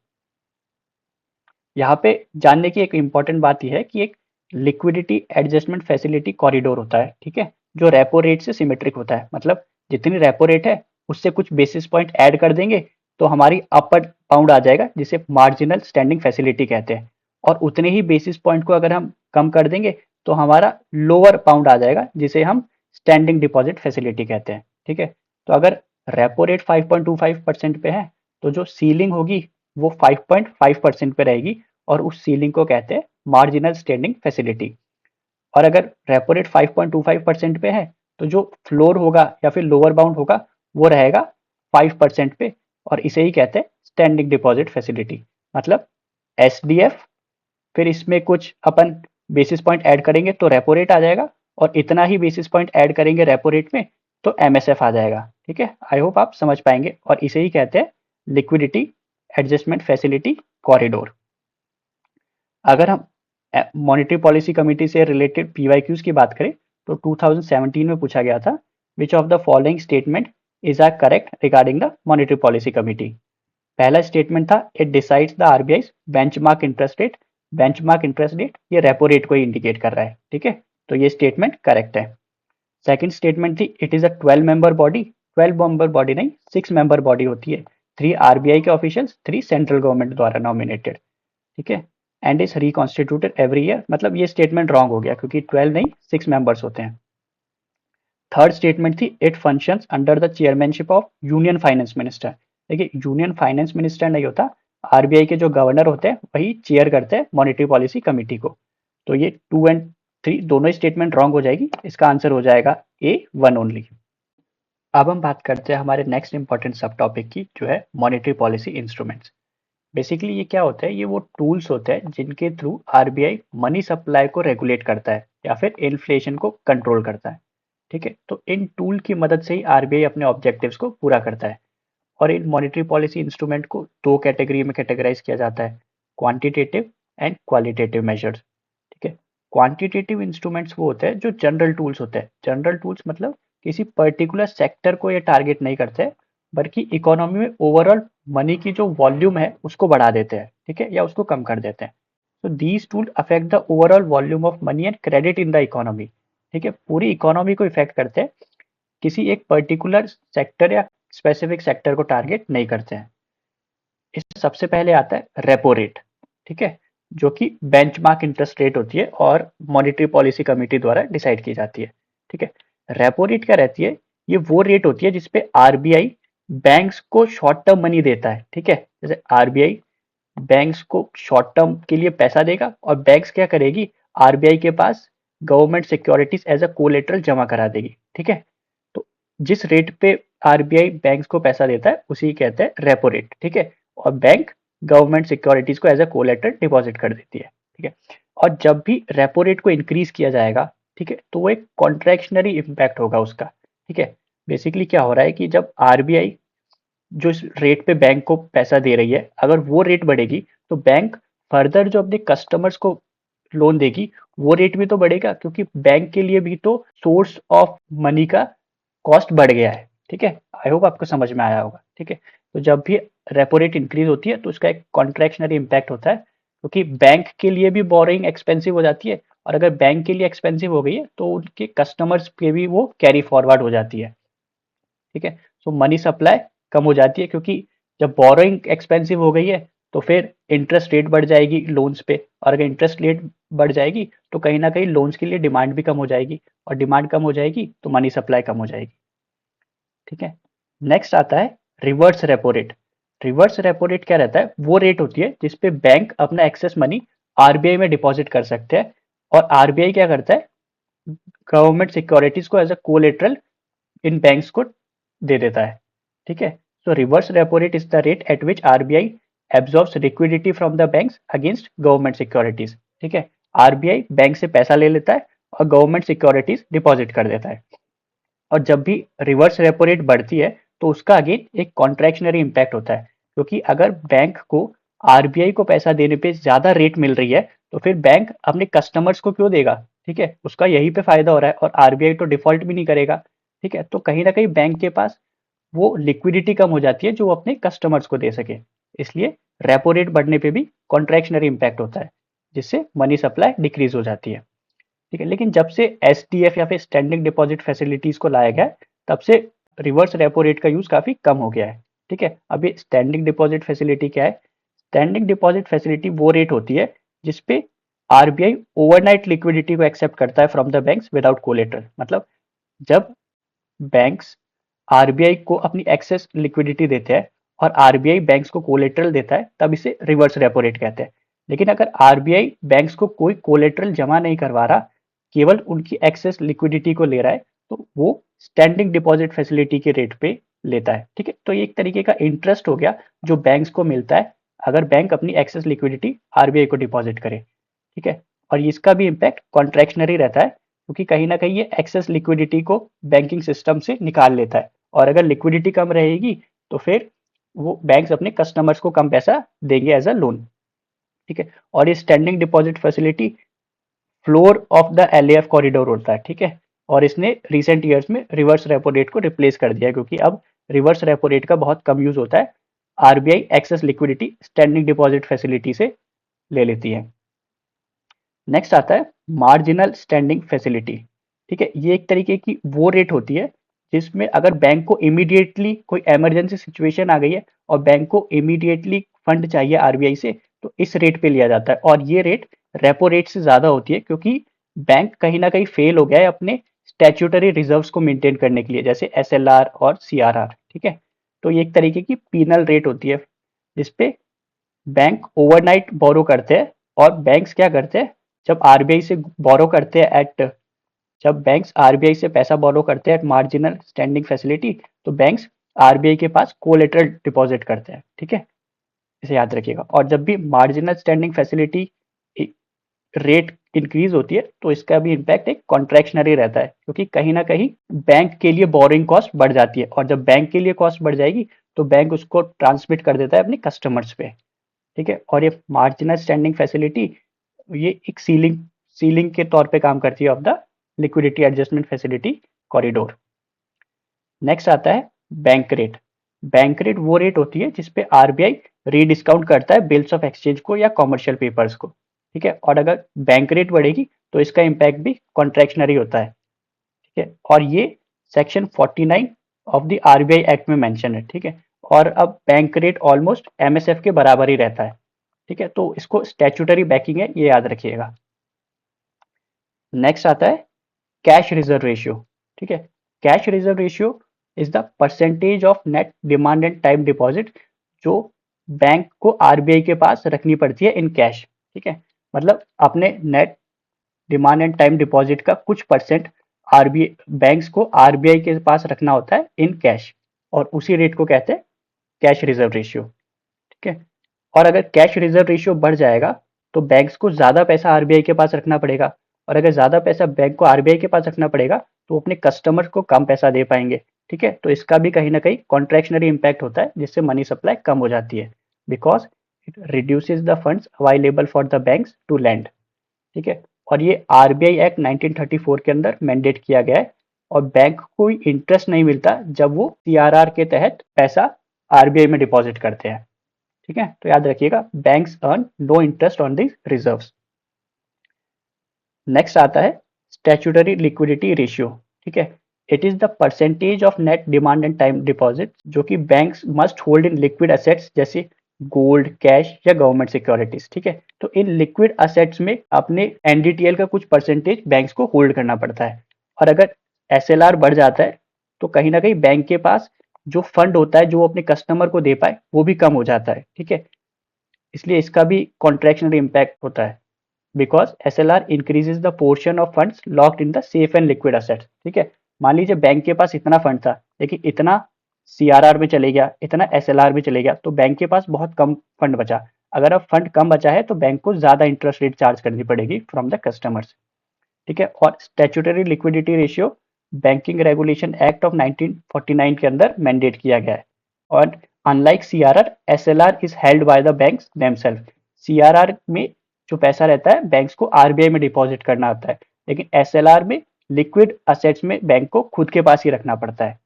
यहाँ पे जानने की एक इम्पॉर्टेंट बात यह है कि एक लिक्विडिटी एडजस्टमेंट फैसिलिटी कॉरिडोर होता है। ठीक है, जो रेपो रेट से सिमेट्रिक होता है, मतलब जितनी रेपो रेट है उससे कुछ बेसिस पॉइंट ऐड कर देंगे तो हमारी अपर बाउंड आ जाएगा जिसे मार्जिनल स्टैंडिंग फैसिलिटी कहते हैं। और उतने ही बेसिस पॉइंट को अगर हम कम कर देंगे तो हमारा लोअर बाउंड आ जाएगा जिसे हम स्टैंडिंग डिपॉजिट फैसिलिटी कहते हैं। ठीक है, तो अगर रेपो रेट 5.25% पे है तो जो सीलिंग होगी वो 5.5% पे रहेगी और उस सीलिंग को कहते हैं मार्जिनल स्टैंडिंग फैसिलिटी। और अगर रेपो रेट 5.25% पे है तो जो फ्लोर होगा या फिर लोअर बाउंड होगा वो रहेगा 5% पे और इसे ही कहते हैं स्टैंडिंग डिपॉजिट फैसिलिटी। मतलब एसडीएफ, फिर इसमें कुछ अपन बेसिस पॉइंट ऐड करेंगे तो रेपो रेट आ जाएगा और इतना ही बेसिस पॉइंट ऐड करेंगे रेपो रेट में तो एमएसएफ आ जाएगा। ठीक है, आई होप आप समझ पाएंगे और इसे ही कहते हैं लिक्विडिटी एडजस्टमेंट फैसिलिटी कॉरिडोर। अगर हम मॉनेटरी पॉलिसी कमेटी से रिलेटेड पीवाईक्यूज की बात करें तो 2017 में पूछा गया था which of the following statement is are correct regarding the monetary policy committee. पहला स्टेटमेंट था it decides the RBI benchmark interest rate. Benchmark interest rate ये रेपो रेट को ही इंडिकेट कर रहा है। ठीक है, तो ये स्टेटमेंट करेक्ट है। सेकंड स्टेटमेंट थी it is a 12 member body. 12 member body नहीं, 6 मेंबर बॉडी होती है। 3 आरबीआई के ऑफिशियल्स, 3 सेंट्रल गवर्नमेंट द्वारा नॉमिनेटेड। ठीक है, and is reconstituted every year. मतलब ये स्टेटमेंट रॉन्ग हो गया क्योंकि 12 नहीं 6 मेंबर्स होते हैं। थर्ड स्टेटमेंट थी it functions under the chairmanship of union finance minister. देखिए यूनियन फाइनेंस मिनिस्टर नहीं होता, आरबीआई के जो गवर्नर होते हैं वही चेयर करते हैं मॉनेटरी पॉलिसी कमेटी को। तो ये 2 एंड 3 दोनों स्टेटमेंट रॉन्ग हो जाएगी, इसका आंसर हो जाएगा A1 ओनली। अब हम बात करते हैं हमारे नेक्स्ट इंपॉर्टेंट सब टॉपिक की जो है मॉनेटरी पॉलिसी इंस्ट्रूमेंट्स। बेसिकली ये क्या होता है, ये वो टूल्स होते हैं जिनके थ्रू आरबीआई मनी सप्लाई को रेगुलेट करता है या फिर इन्फ्लेशन को कंट्रोल करता है। ठीक है, तो इन टूल की मदद से ही आरबीआई अपने ऑब्जेक्टिव्स को पूरा करता है। और इन मॉनेटरी पॉलिसी इंस्ट्रूमेंट को 2 कैटेगरी में कैटेगराइज किया जाता है, क्वांटिटेटिव एंड क्वालिटेटिव मेजर्स। ठीक है, क्वांटिटेटिव इंस्ट्रूमेंट्स वो होते हैं जो जनरल टूल्स होते हैं। जनरल टूल्स मतलब किसी पर्टिकुलर सेक्टर को ये टारगेट नहीं करते बल्कि इकोनॉमी में ओवरऑल मनी की जो वॉल्यूम है उसको बढ़ा देते हैं। ठीक है, या उसको कम कर देते हैं। तो these tool affect the overall volume of money and credit in the economy. ठीक है, पूरी इकोनॉमी को इफेक्ट करते हैं, किसी एक पर्टिकुलर सेक्टर या स्पेसिफिक सेक्टर को टारगेट नहीं करते हैं। इसमें सबसे पहले आता है रेपो रेट। ठीक है, जो कि बेंचमार्क इंटरेस्ट रेट होती है और मॉनेटरी पॉलिसी कमेटी द्वारा डिसाइड की जाती है। ठीक है, रेपो रेट क्या रहती है? ये वो रेट होती है जिसपे आरबीआई बैंक्स को शॉर्ट टर्म मनी देता है। ठीक है, जैसे आरबीआई बैंक्स को शॉर्ट टर्म के लिए पैसा देगा और बैंक्स क्या करेगी, आरबीआई के पास government securities as a collateral जमा करा देगी। ठीक है, तो जिस रेट पे आरबीआई बैंक्स को पैसा देता है उसी कहते हैं रेपो रेट। ठीक है, और बैंक गवर्नमेंट सिक्योरिटीज को एज अ कोलेटरल डिपॉजिट कर देती है। ठीक है, और जब भी रेपो रेट को इंक्रीज किया जाएगा, ठीक है, तो वो एक कॉन्ट्रैक्शनरी इम्पैक्ट होगा उसका। ठीक है, बेसिकली क्या हो रहा है कि जब आरबीआई जो इस रेट पे बैंक को पैसा दे रही है, अगर वो रेट बढ़ेगी तो बैंक फर्दर जो अपने कस्टमर्स को लोन देगी वो रेट भी तो बढ़ेगा, क्योंकि बैंक के लिए भी तो सोर्स ऑफ मनी का कॉस्ट बढ़ गया है। ठीक है, आई होप आपको समझ में आया होगा। ठीक है, तो जब भी रेपो रेट इंक्रीज होती है तो उसका एक कॉन्ट्रैक्शनरी इम्पैक्ट होता है, क्योंकि बैंक के लिए भी बोरोइंग एक्सपेंसिव हो जाती है, और अगर बैंक के लिए एक्सपेंसिव हो गई है तो उनके कस्टमर्स पे भी वो कैरी फॉरवर्ड हो जाती है। ठीक है, सो मनी सप्लाई कम हो जाती है, क्योंकि जब बोरोइंग एक्सपेंसिव हो गई है तो फिर इंटरेस्ट रेट बढ़ जाएगी लोन्स पे, और अगर इंटरेस्ट रेट बढ़ जाएगी तो कहीं ना कहीं लोन्स के लिए डिमांड भी कम हो जाएगी, और डिमांड कम हो जाएगी तो मनी सप्लाई कम हो जाएगी। ठीक है, नेक्स्ट आता है reverse repo rate. Reverse repo rate क्या रहता है? वो रेट होती है जिसपे बैंक अपना एक्सेस मनी आरबीआई में डिपॉजिट कर सकते हैं, और आरबीआई क्या करता है, गवर्नमेंट सिक्योरिटीज को एज अ कोलेटरल इन बैंक्स को दे देता है। ठीक है, so reverse repo rate is the rate at which RBI absorbs liquidity from the banks against government securities. ठीक है, आरबीआई बैंक से पैसा ले लेता है और गवर्नमेंट सिक्योरिटीज डिपॉजिट कर देता है, और जब भी रिवर्स रेपो रेट बढ़ती है तो उसका अगेन एक कॉन्ट्रैक्शनरी इम्पैक्ट होता है, क्योंकि अगर बैंक को आरबीआई को पैसा देने पे ज्यादा रेट मिल रही है तो फिर बैंक अपने कस्टमर्स को क्यों देगा? ठीक है, उसका यहीं पे फायदा हो रहा है, और आरबीआई तो डिफॉल्ट भी नहीं करेगा। ठीक है, तो कहीं ना कहीं बैंक के पास वो लिक्विडिटी कम हो जाती है जो वो अपने कस्टमर्स को दे सके। इसलिए रेपो रेट बढ़ने पे भी कॉन्ट्रैक्शनरी इम्पैक्ट होता है, जिससे मनी सप्लाई डिक्रीज हो जाती है। ठीक है, लेकिन जब से एसडीएफ या फिर स्टैंडिंग डिपॉजिट फैसिलिटीज को लाया गया है, तब से रिवर्स रेपो रेट का यूज काफी कम हो गया है। ठीक है, अभी स्टैंडिंग डिपॉजिट फैसिलिटी क्या है? स्टैंडिंग डिपॉजिट फैसिलिटी वो रेट होती है जिसपे आरबीआई ओवरनाइट लिक्विडिटी को एक्सेप्ट करता है from the banks without collateral. मतलब जब बैंक्स आरबीआई को अपनी एक्सेस लिक्विडिटी देते हैं और आरबीआई बैंक्स को कोलेटरल देता है, तब इसे रिवर्स रेपो रेट कहते हैं। लेकिन अगर आरबीआई बैंक्स को कोई कोलेटरल जमा नहीं करवा रहा, केवल उनकी एक्सेस लिक्विडिटी को ले रहा है, तो वो स्टैंडिंग डिपॉजिट फैसिलिटी के रेट पे लेता है। ठीक है, तो ये एक तरीके का इंटरेस्ट हो गया जो बैंक्स को मिलता है अगर बैंक अपनी एक्सेस लिक्विडिटी आरबीआई को डिपॉजिट करे। ठीक है, और इसका भी इम्पैक्ट कॉन्ट्रैक्शनरी रहता है, क्योंकि कहीं ना कहीं ये एक्सेस लिक्विडिटी को बैंकिंग सिस्टम से निकाल लेता है, और अगर लिक्विडिटी कम रहेगी तो फिर वो बैंक्स अपने कस्टमर्स को कम पैसा देंगे एज अ लोन। ठीक है, और ये standing deposit facility floor of the LAF corridor होता है। ठीक है, और इसने रिसेंट ईयर्स में रिवर्स रेपो रेट को रिप्लेस कर दिया है, क्योंकि अब रिवर्स रेपो रेट का बहुत कम यूज होता है, RBI access liquidity standing deposit facility से ले लेती है। नेक्स्ट आता है मार्जिनल स्टैंडिंग फैसिलिटी। ठीक है, ये एक तरीके की वो रेट होती है जिसमें अगर बैंक को इमीडिएटली कोई इमरजेंसी सिचुएशन आ गई है और बैंक को इमीडिएटली फंड चाहिए आरबीआई से, तो इस रेट पे लिया जाता है, और ये रेट रेपो रेट से ज्यादा होती है, क्योंकि बैंक कहीं ना कहीं फेल हो गया है अपने स्टैट्यूटरी रिजर्व्स को मेंटेन करने के लिए, जैसे एसएलआर और सीआरआर। ठीक है, तो ये एक तरीके की पीनल रेट होती है जिसपे बैंक ओवरनाइट बोरो करते हैं, और बैंक्स क्या करते हैं, जब आरबीआई से बोरो करते हैं एट जब बैंक्स आरबीआई से पैसा बोरो करते हैं एट मार्जिनल स्टैंडिंग फैसिलिटी, तो बैंक्स आरबीआई के पास कोलेटरल डिपॉजिट करते हैं। ठीक है, इसे याद रखिएगा। और जब भी marginal standing facility rate increase होती है तो इसका भी इम्पैक्ट एक कॉन्ट्रैक्शनरी रहता है, क्योंकि कहीं ना कहीं बैंक के लिए बोरिंग कॉस्ट बढ़ जाती है, और जब बैंक के लिए कॉस्ट बढ़ जाएगी तो बैंक उसको ट्रांसमिट कर देता है अपने कस्टमर्स पे। ठीक है, और ये मार्जिनल स्टैंडिंग फैसिलिटी ये एक सीलिंग सीलिंग के तौर पे काम करती है of the liquidity adjustment facility corridor. Next आता है बैंक रेट। बैंक रेट वो रेट होती है जिसपे आरबीआई रीडिस्काउंट करता है बिल्स ऑफ एक्सचेंज को या कॉमर्शियल पेपर्स को। ठीक है, और अगर बैंक रेट बढ़ेगी तो इसका इम्पैक्ट भी कॉन्ट्रैक्शनरी होता है। ठीक है, और ये section 49 of the RBI act में मेंशन है। ठीक है, और अब बैंक रेट ऑलमोस्ट एमएसएफ के बराबर ही रहता है। ठीक है, तो इसको स्टैट्यूटरी बैकिंग है, ये याद रखिएगा। नेक्स्ट आता है कैश रिजर्व रेशियो। ठीक है, cash reserve ratio is the percentage of net demand and time deposit जो बैंक को आरबीआई के पास रखनी पड़ती है इन कैश। ठीक है, मतलब अपने net demand and time deposit का कुछ परसेंट आरबीआई बैंक्स को आरबीआई के पास रखना होता है इन कैश, और उसी रेट को कहते हैं कैश रिजर्व रेशियो। ठीक है, और अगर कैश रिजर्व रेशियो बढ़ जाएगा तो बैंक्स को ज़्यादा पैसा आरबीआई के पास रखना पड़ेगा, और अगर ज़्यादा पैसा बैंक को आरबीआई के पास रखना पड़ेगा तो अपने कस्टमर को कम पैसा दे पाएंगे। ठीक है, तो इसका भी कहीं ना कहीं कॉन्ट्रैक्शनरी इम्पैक्ट होता है, जिससे मनी सप्लाई कम हो जाती है, because it reduces the funds available for the banks to lend. ठीक है, और ये आरबीआई एक्ट 1934 के अंदर मैंडेट किया गया है, और बैंक को कोई इंटरेस्ट नहीं मिलता जब वो सीआरआर के तहत पैसा आरबीआई में डिपॉजिट करते हैं। ठीक है, तो याद रखिएगा banks earn no interest on this reserves. Next आता है स्टैट्यूटरी लिक्विडिटी रेशियो। ठीक है, it is the percentage of net demand and time deposit जो कि banks must hold in liquid assets जैसे गोल्ड, कैश या गवर्नमेंट सिक्योरिटीज। ठीक है, तो इन लिक्विड असेट्स में अपने एनडीटीएल का कुछ परसेंटेज बैंक्स को होल्ड करना पड़ता है, और अगर एसएलआर बढ़ जाता है तो कहीं ना कहीं बैंक के पास जो फंड होता है जो वो अपने कस्टमर को दे पाए वो भी कम हो जाता है। ठीक है, इसलिए इसका भी कॉन्ट्रैक्शनरी इम्पैक्ट होता है, because SLR increases the portion of funds locked in the safe and liquid assets. ठीक है, मान लीजिए बैंक के पास इतना फंड था लेकिन इतना सीआरआर में चले गया, इतना एसएलआर में चले गया, तो बैंक के पास बहुत कम फंड बचा। अगर अब फंड कम बचा है तो बैंक को ज्यादा इंटरेस्ट रेट चार्ज करनी पड़ेगी फ्रॉम द कस्टमर्स। ठीक है, और statutory liquidity ratio banking regulation act of 1949 के अंदर मैंडेट किया गया है, और unlike CRR SLR is held by the banks themself. CRR में जो पैसा रहता है बैंक्स को आरबीआई में डिपॉजिट करना होता है, लेकिन एसएलआर में लिक्विड असेट्स में बैंक को खुद के पास ही रखना पड़ता है।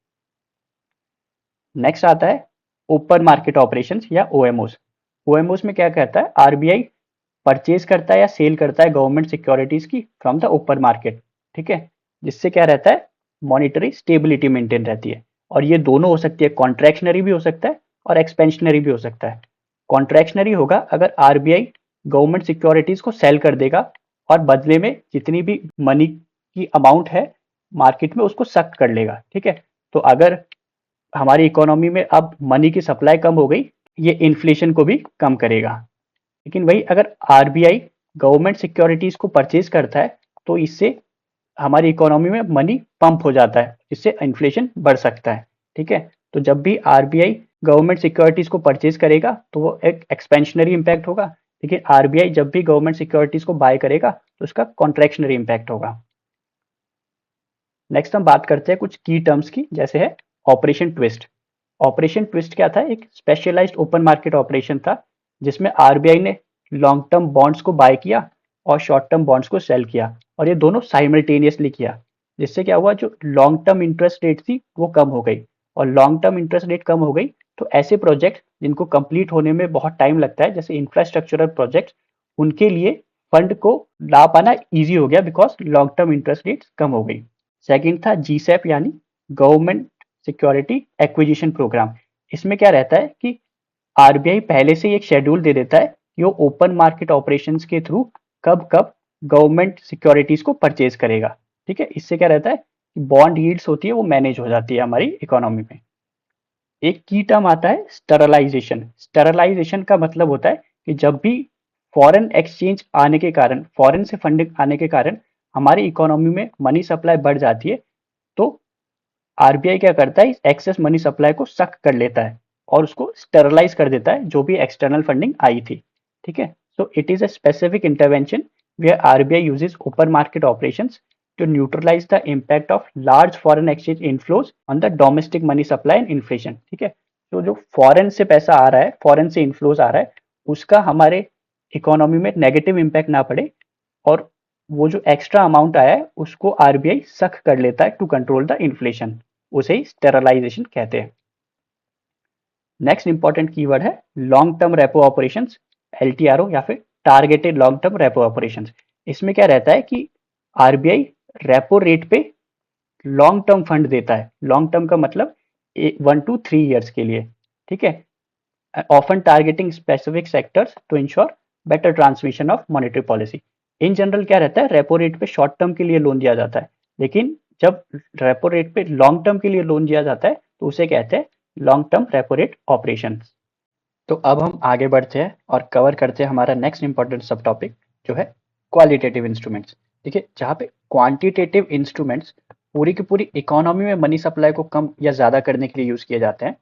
नेक्स्ट आता है ओपन मार्केट ऑपरेशंस या ओएमओस। ओएमओस में क्या कहता है, आरबीआई परचेज करता है या सेल करता है गवर्नमेंट सिक्योरिटीज की फ्रॉम द ओपन मार्केट। ठीक है, जिससे क्या रहता है, मॉनिटरी स्टेबिलिटी मेंटेन रहती है, और ये दोनों हो सकती है, कॉन्ट्रैक्शनरी भी हो सकता है और एक्सपेंशनरी भी हो सकता है। कॉन्ट्रैक्शनरी होगा अगर आरबीआई गवर्नमेंट सिक्योरिटीज को सेल कर देगा और बदले में जितनी भी मनी की अमाउंट है मार्केट में उसको सख्त कर लेगा। ठीक है, तो अगर हमारी इकोनॉमी में अब मनी की सप्लाई कम हो गई, ये इन्फ्लेशन को भी कम करेगा। लेकिन वही अगर आरबीआई गवर्नमेंट सिक्योरिटीज को परचेज करता है तो इससे हमारी इकोनॉमी में मनी पंप हो जाता है, इससे इन्फ्लेशन बढ़ सकता है। ठीक है, तो जब भी आरबीआई गवर्नमेंट सिक्योरिटीज को परचेज करेगा तो वो एक एक्सपेंशनरी इम्पैक्ट होगा, लेकिन आरबीआई जब भी गवर्नमेंट सिक्योरिटीज को बाय करेगा तो उसका कॉन्ट्रैक्शनरी इम्पैक्ट होगा। नेक्स्ट हम बात करते हैं कुछ की टर्म्स की, जैसे है ऑपरेशन ट्विस्ट। ऑपरेशन ट्विस्ट क्या था, एक स्पेशलाइज्ड ओपन मार्केट ऑपरेशन था जिसमें आरबीआई ने लॉन्ग टर्म बॉन्ड्स को बाय किया और शॉर्ट टर्म बॉन्ड्स को सेल किया, और ये दोनों साइमल्टेनियसली किया, जिससे क्या हुआ, जो लॉन्ग टर्म इंटरेस्ट रेट थी वो कम हो गई, और लॉन्ग टर्म इंटरेस्ट रेट कम हो गई तो ऐसे प्रोजेक्ट जिनको कंप्लीट होने में बहुत टाइम लगता है जैसे इंफ्रास्ट्रक्चरल प्रोजेक्ट, उनके लिए फंड को ला पाना ईजी हो गया because long term interest rate कम हो गई। सेकंड था जीसैप यानी गवर्नमेंट सिक्योरिटी एक्विजिशन प्रोग्राम। इसमें क्या रहता है कि आरबीआई पहले से ही एक शेड्यूल दे देता है कि वो ओपन मार्केट ऑपरेशंस के थ्रू कब कब गवर्नमेंट सिक्योरिटीज को परचेज करेगा। ठीक है, इससे क्या रहता है कि बॉन्ड यील्ड्स होती है वो मैनेज हो जाती है हमारी इकोनॉमी में। एक की टर्म आता है स्टरलाइजेशन। स्टरलाइजेशन का मतलब होता है कि जब भी फॉरेन एक्सचेंज आने के कारण, फॉरेन से फंडिंग आने के कारण हमारी इकोनॉमी में मनी सप्लाई बढ़ जाती है, तो आरबीआई क्या करता है, इस एक्सेस मनी सप्लाई को सक कर लेता है और उसको स्टरलाइज कर देता है जो भी एक्सटर्नल फंडिंग आई थी। ठीक है, so it is a specific intervention where RBI uses open market operations to neutralize the impact of large foreign exchange inflows on the domestic money supply and inflation। ठीक है, तो जो फॉरेन से पैसा आ रहा है, फॉरेन से इन्फ्लोज आ रहा है, उसका हमारे इकोनॉमी में नेगेटिव इम्पैक्ट ना पड़े, और वो जो एक्स्ट्रा अमाउंट आया है उसको आरबीआई सख कर लेता है टू कंट्रोल द इन्फ्लेशन, उसे ही स्टेरलाइजेशन कहते हैं। नेक्स्ट इंपॉर्टेंट कीवर्ड है लॉन्ग टर्म रेपो ऑपरेशंस, एलटीआरओ या फिर targeted long term repo operations. इसमें क्या रहता है कि आरबीआई रेपो रेट पे लॉन्ग टर्म फंड देता है। लॉन्ग टर्म का मतलब 1 to 3 ईयर्स के लिए। ठीक है, often targeting specific sectors to ensure better transmission of monetary policy. In general क्या रहता है, रेपो रेट पे शॉर्ट टर्म के लिए लोन दिया जाता है, लेकिन जब रेपो रेट पे लॉन्ग टर्म के लिए लोन दिया जाता है तो उसे कहते हैं long term repo rate operation. तो अब हम आगे बढ़ते हैं और कवर करते हैं हमारा नेक्स्ट इंपॉर्टेंट सब टॉपिक जो है क्वालिटेटिव इंस्ट्रूमेंट्स। देखिए, जहाँ पे क्वांटिटेटिव इंस्ट्रूमेंट्स पूरी की पूरी इकोनॉमी में मनी सप्लाई को कम या ज़्यादा करने के लिए यूज़ किए जाते हैं,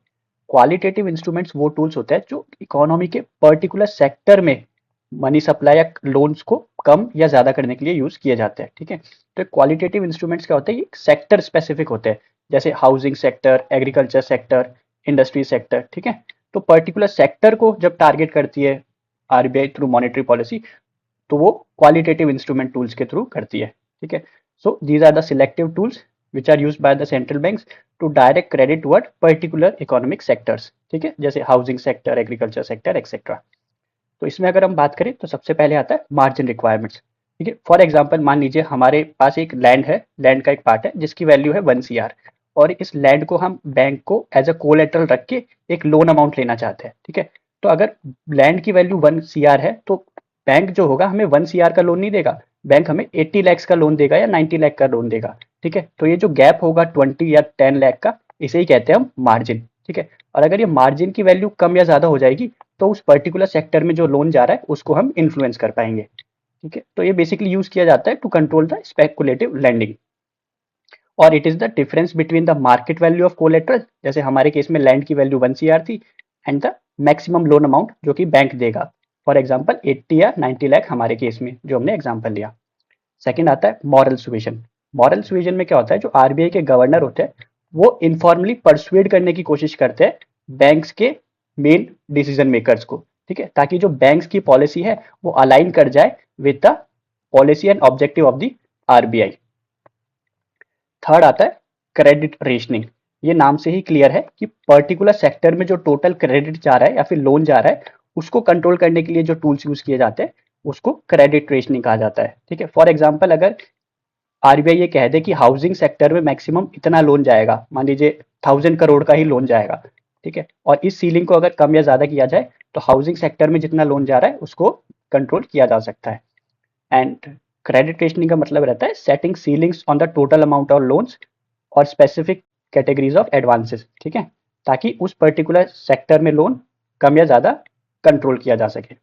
क्वालिटेटिव इंस्ट्रूमेंट्स वो टूल्स होते हैं जो इकोनॉमी के पर्टिकुलर सेक्टर में मनी सप्लाई या लोन्स को कम या ज़्यादा करने के लिए यूज़ किए जाते हैं। ठीक है, तो क्वालिटेटिव इंस्ट्रूमेंट्स क्या होते हैं, ये सेक्टर स्पेसिफिक होते हैं, जैसे housing sector, agriculture sector, industry sector. ठीक है, तो पर्टिकुलर सेक्टर को जब टारगेट करती है आरबीआई थ्रू मॉनेटरी पॉलिसी, तो वो क्वालिटेटिव इंस्ट्रूमेंट टूल्स के थ्रू करती है। ठीक है, so these are the selective tools which are used by the central banks to direct credit toward particular economic sectors. ठीक है, जैसे housing sector, agriculture sector etcetera. तो इसमें अगर हम बात करें तो सबसे पहले आता है मार्जिन रिक्वायरमेंट्स। ठीक है, फॉर एग्जांपल मान लीजिए हमारे पास एक लैंड है, लैंड का एक पार्ट है जिसकी वैल्यू है 1 CR, और इस लैंड को हम बैंक को एज अ कोलेटरल रख के एक लोन अमाउंट लेना चाहते हैं। ठीक है, तो अगर लैंड की वैल्यू 1 CR है तो बैंक जो होगा हमें 1 CR का लोन नहीं देगा, बैंक हमें 80 लाख का लोन देगा या 90 लाख का लोन देगा। ठीक है, तो ये जो गैप होगा 20 या 10 लाख का, इसे ही कहते हैं हम मार्जिन। ठीक है, और अगर ये मार्जिन की वैल्यू कम या ज्यादा हो जाएगी तो उस पर्टिकुलर सेक्टर में जो लोन जा रहा है उसको हम इन्फ्लुएंस कर पाएंगे। ठीक है, तो ये बेसिकली यूज किया जाता है to control the speculative lending, और it is the difference between the market value of collateral, जैसे हमारे केस में लैंड की वैल्यू 1 CR थी, and the maximum loan amount जो कि बैंक देगा, फॉर एग्जाम्पल 80 या 90 लाख हमारे केस में जो हमने एग्जाम्पल लिया। सेकंड आता है मॉरल सुविजन। मॉरल सुविजन में क्या होता है, जो आरबीआई के गवर्नर होते हैं वो इनफॉर्मली परसुएड करने की कोशिश करते हैं बैंक्स के मेन डिसीजन मेकर्स को। ठीक है, ताकि जो बैंक्स की पॉलिसी है वो अलाइन कर जाए with the policy and objective of the RBI. Third आता है क्रेडिट रेशनिंग। ये नाम से ही क्लियर है कि पर्टिकुलर सेक्टर में जो टोटल क्रेडिट जा रहा है या फिर लोन जा रहा है उसको कंट्रोल करने के लिए जो टूल्स यूज किए जाते हैं उसको क्रेडिट रेशनिंग कहा जाता है। ठीक है, फॉर एग्जाम्पल अगर आरबीआई ये कह दे कि हाउसिंग सेक्टर में मैक्सिमम इतना लोन जाएगा, मान लीजिए 1000 करोड़ का ही लोन जाएगा। ठीक है, और इस सीलिंग को अगर कम या ज्यादा किया जाए तो हाउसिंग सेक्टर में जितना लोन जा रहा है उसको कंट्रोल किया जा सकता है। एंड क्रेडिट रेशनिंग का मतलब रहता है setting ceilings on the total amount of loans और स्पेसिफिक कैटेगरीज ऑफ एडवांसेस। ठीक है, ताकि उस पर्टिकुलर सेक्टर में लोन कम या ज्यादा कंट्रोल किया जा सके।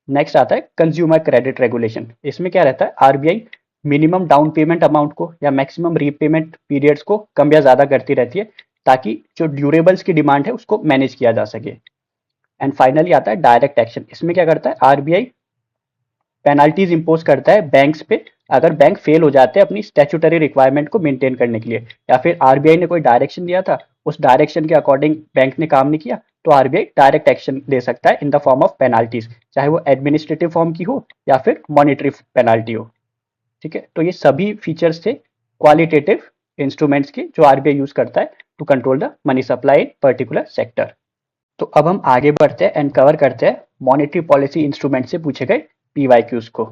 नेक्स्ट आता है कंज्यूमर क्रेडिट रेगुलेशन। इसमें क्या रहता है, RBI minimum down payment amount को या मैक्सिमम रीपेमेंट पीरियड्स को कम या ज्यादा करती रहती है ताकि जो ड्यूरेबल्स की डिमांड है उसको मैनेज किया जा सके। एंड फाइनली आता है डायरेक्ट एक्शन। इसमें क्या करता है, आरबीआई पेनाल्टीज इंपोज करता है बैंक्स पे अगर बैंक फेल हो जाते हैं अपनी स्टैट्यूटरी रिक्वायरमेंट को मेंटेन करने के लिए, या फिर आरबीआई ने कोई डायरेक्शन दिया था उस डायरेक्शन के अकॉर्डिंग बैंक ने काम नहीं किया तो आरबीआई डायरेक्ट एक्शन ले सकता है in the form of penalties, चाहे वो एडमिनिस्ट्रेटिव फॉर्म की हो या फिर मॉनिटरी पेनाल्टी हो। ठीक है, तो ये सभी फीचर्स थे क्वालिटेटिव इंस्ट्रूमेंट्स के जो आरबीआई यूज करता है to control the money supply in particular sector. तो अब हम आगे बढ़ते हैं एंड कवर करते हैं मॉनेटरी पॉलिसी इंस्ट्रूमेंट से पूछे गए पीवाईक्यूज को।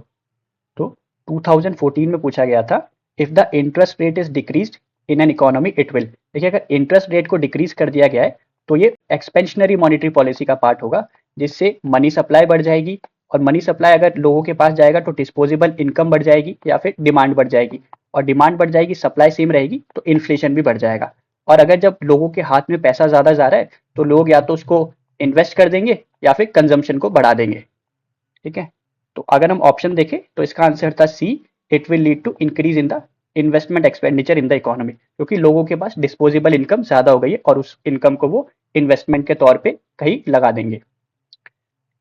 तो 2014 में पूछा गया था, if the interest rate is decreased in an economy it will. देखिए, अगर इंटरेस्ट रेट को डिक्रीज कर दिया गया है तो ये एक्सपेंशनरी मॉनेटरी पॉलिसी का पार्ट होगा, जिससे मनी सप्लाई बढ़ जाएगी, और मनी सप्लाई अगर लोगों के पास जाएगा तो डिस्पोजेबल इनकम बढ़ जाएगी या फिर डिमांड बढ़ जाएगी, और डिमांड बढ़ जाएगी, सप्लाई सेम रहेगी तो इन्फ्लेशन भी बढ़ जाएगा। और अगर जब लोगों के हाथ में पैसा ज्यादा जा रहा है तो लोग या तो उसको इन्वेस्ट कर देंगे या फिर कंजम्पशन को बढ़ा देंगे। ठीक है, तो अगर हम ऑप्शन देखें तो इसका आंसर था C, it will lead to increase in the investment expenditure in the economy, क्योंकि लोगों के पास डिस्पोजेबल इनकम ज्यादा हो गई है और उस इनकम को वो इन्वेस्टमेंट के तौर पे कहीं लगा देंगे।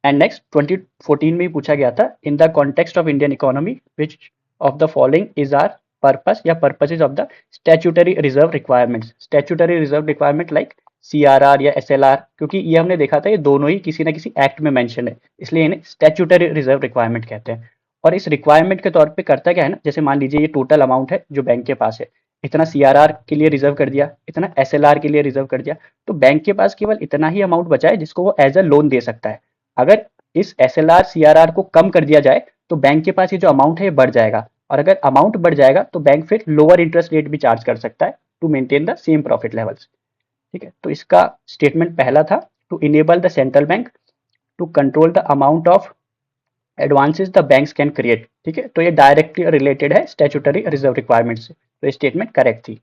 एंड नेक्स्ट 2014 में ही पूछा गया था, in the context of Indian economy which of the following is are purpose या purposes of the statutory reserve requirements. Statutory reserve requirement like CRR या एसएलआर, क्योंकि ये हमने देखा था ये दोनों ही किसी ना किसी एक्ट में मेंशन है, इसलिए इन्हें स्टैट्यूटरी रिजर्व रिक्वायरमेंट कहते हैं। और इस रिक्वायरमेंट के तौर पे करता क्या है ना, जैसे मान लीजिए ये टोटल अमाउंट है जो बैंक के पास है, इतना सीआरआर के लिए रिजर्व कर दिया, इतना एसएलआर के लिए रिजर्व कर दिया, तो बैंक के पास केवल इतना ही अमाउंट बचा है जिसको वो एज अ लोन दे सकता है। अगर इस एसएलआर सीआरआर को कम कर दिया जाए तो बैंक के पास ये जो अमाउंट है ये बढ़ जाएगा, और अगर अमाउंट बढ़ जाएगा तो बैंक फिर लोअर इंटरेस्ट रेट भी चार्ज कर सकता है to maintain the same profit levels. ठीक है, तो इसका स्टेटमेंट पहला था to enable the central bank to control the amount of advances the banks can create. ठीक है, तो ये डायरेक्टली रिलेटेड है स्टैट्यूटरी रिजर्व रिक्वायरमेंट से, तो ये स्टेटमेंट करेक्ट थी।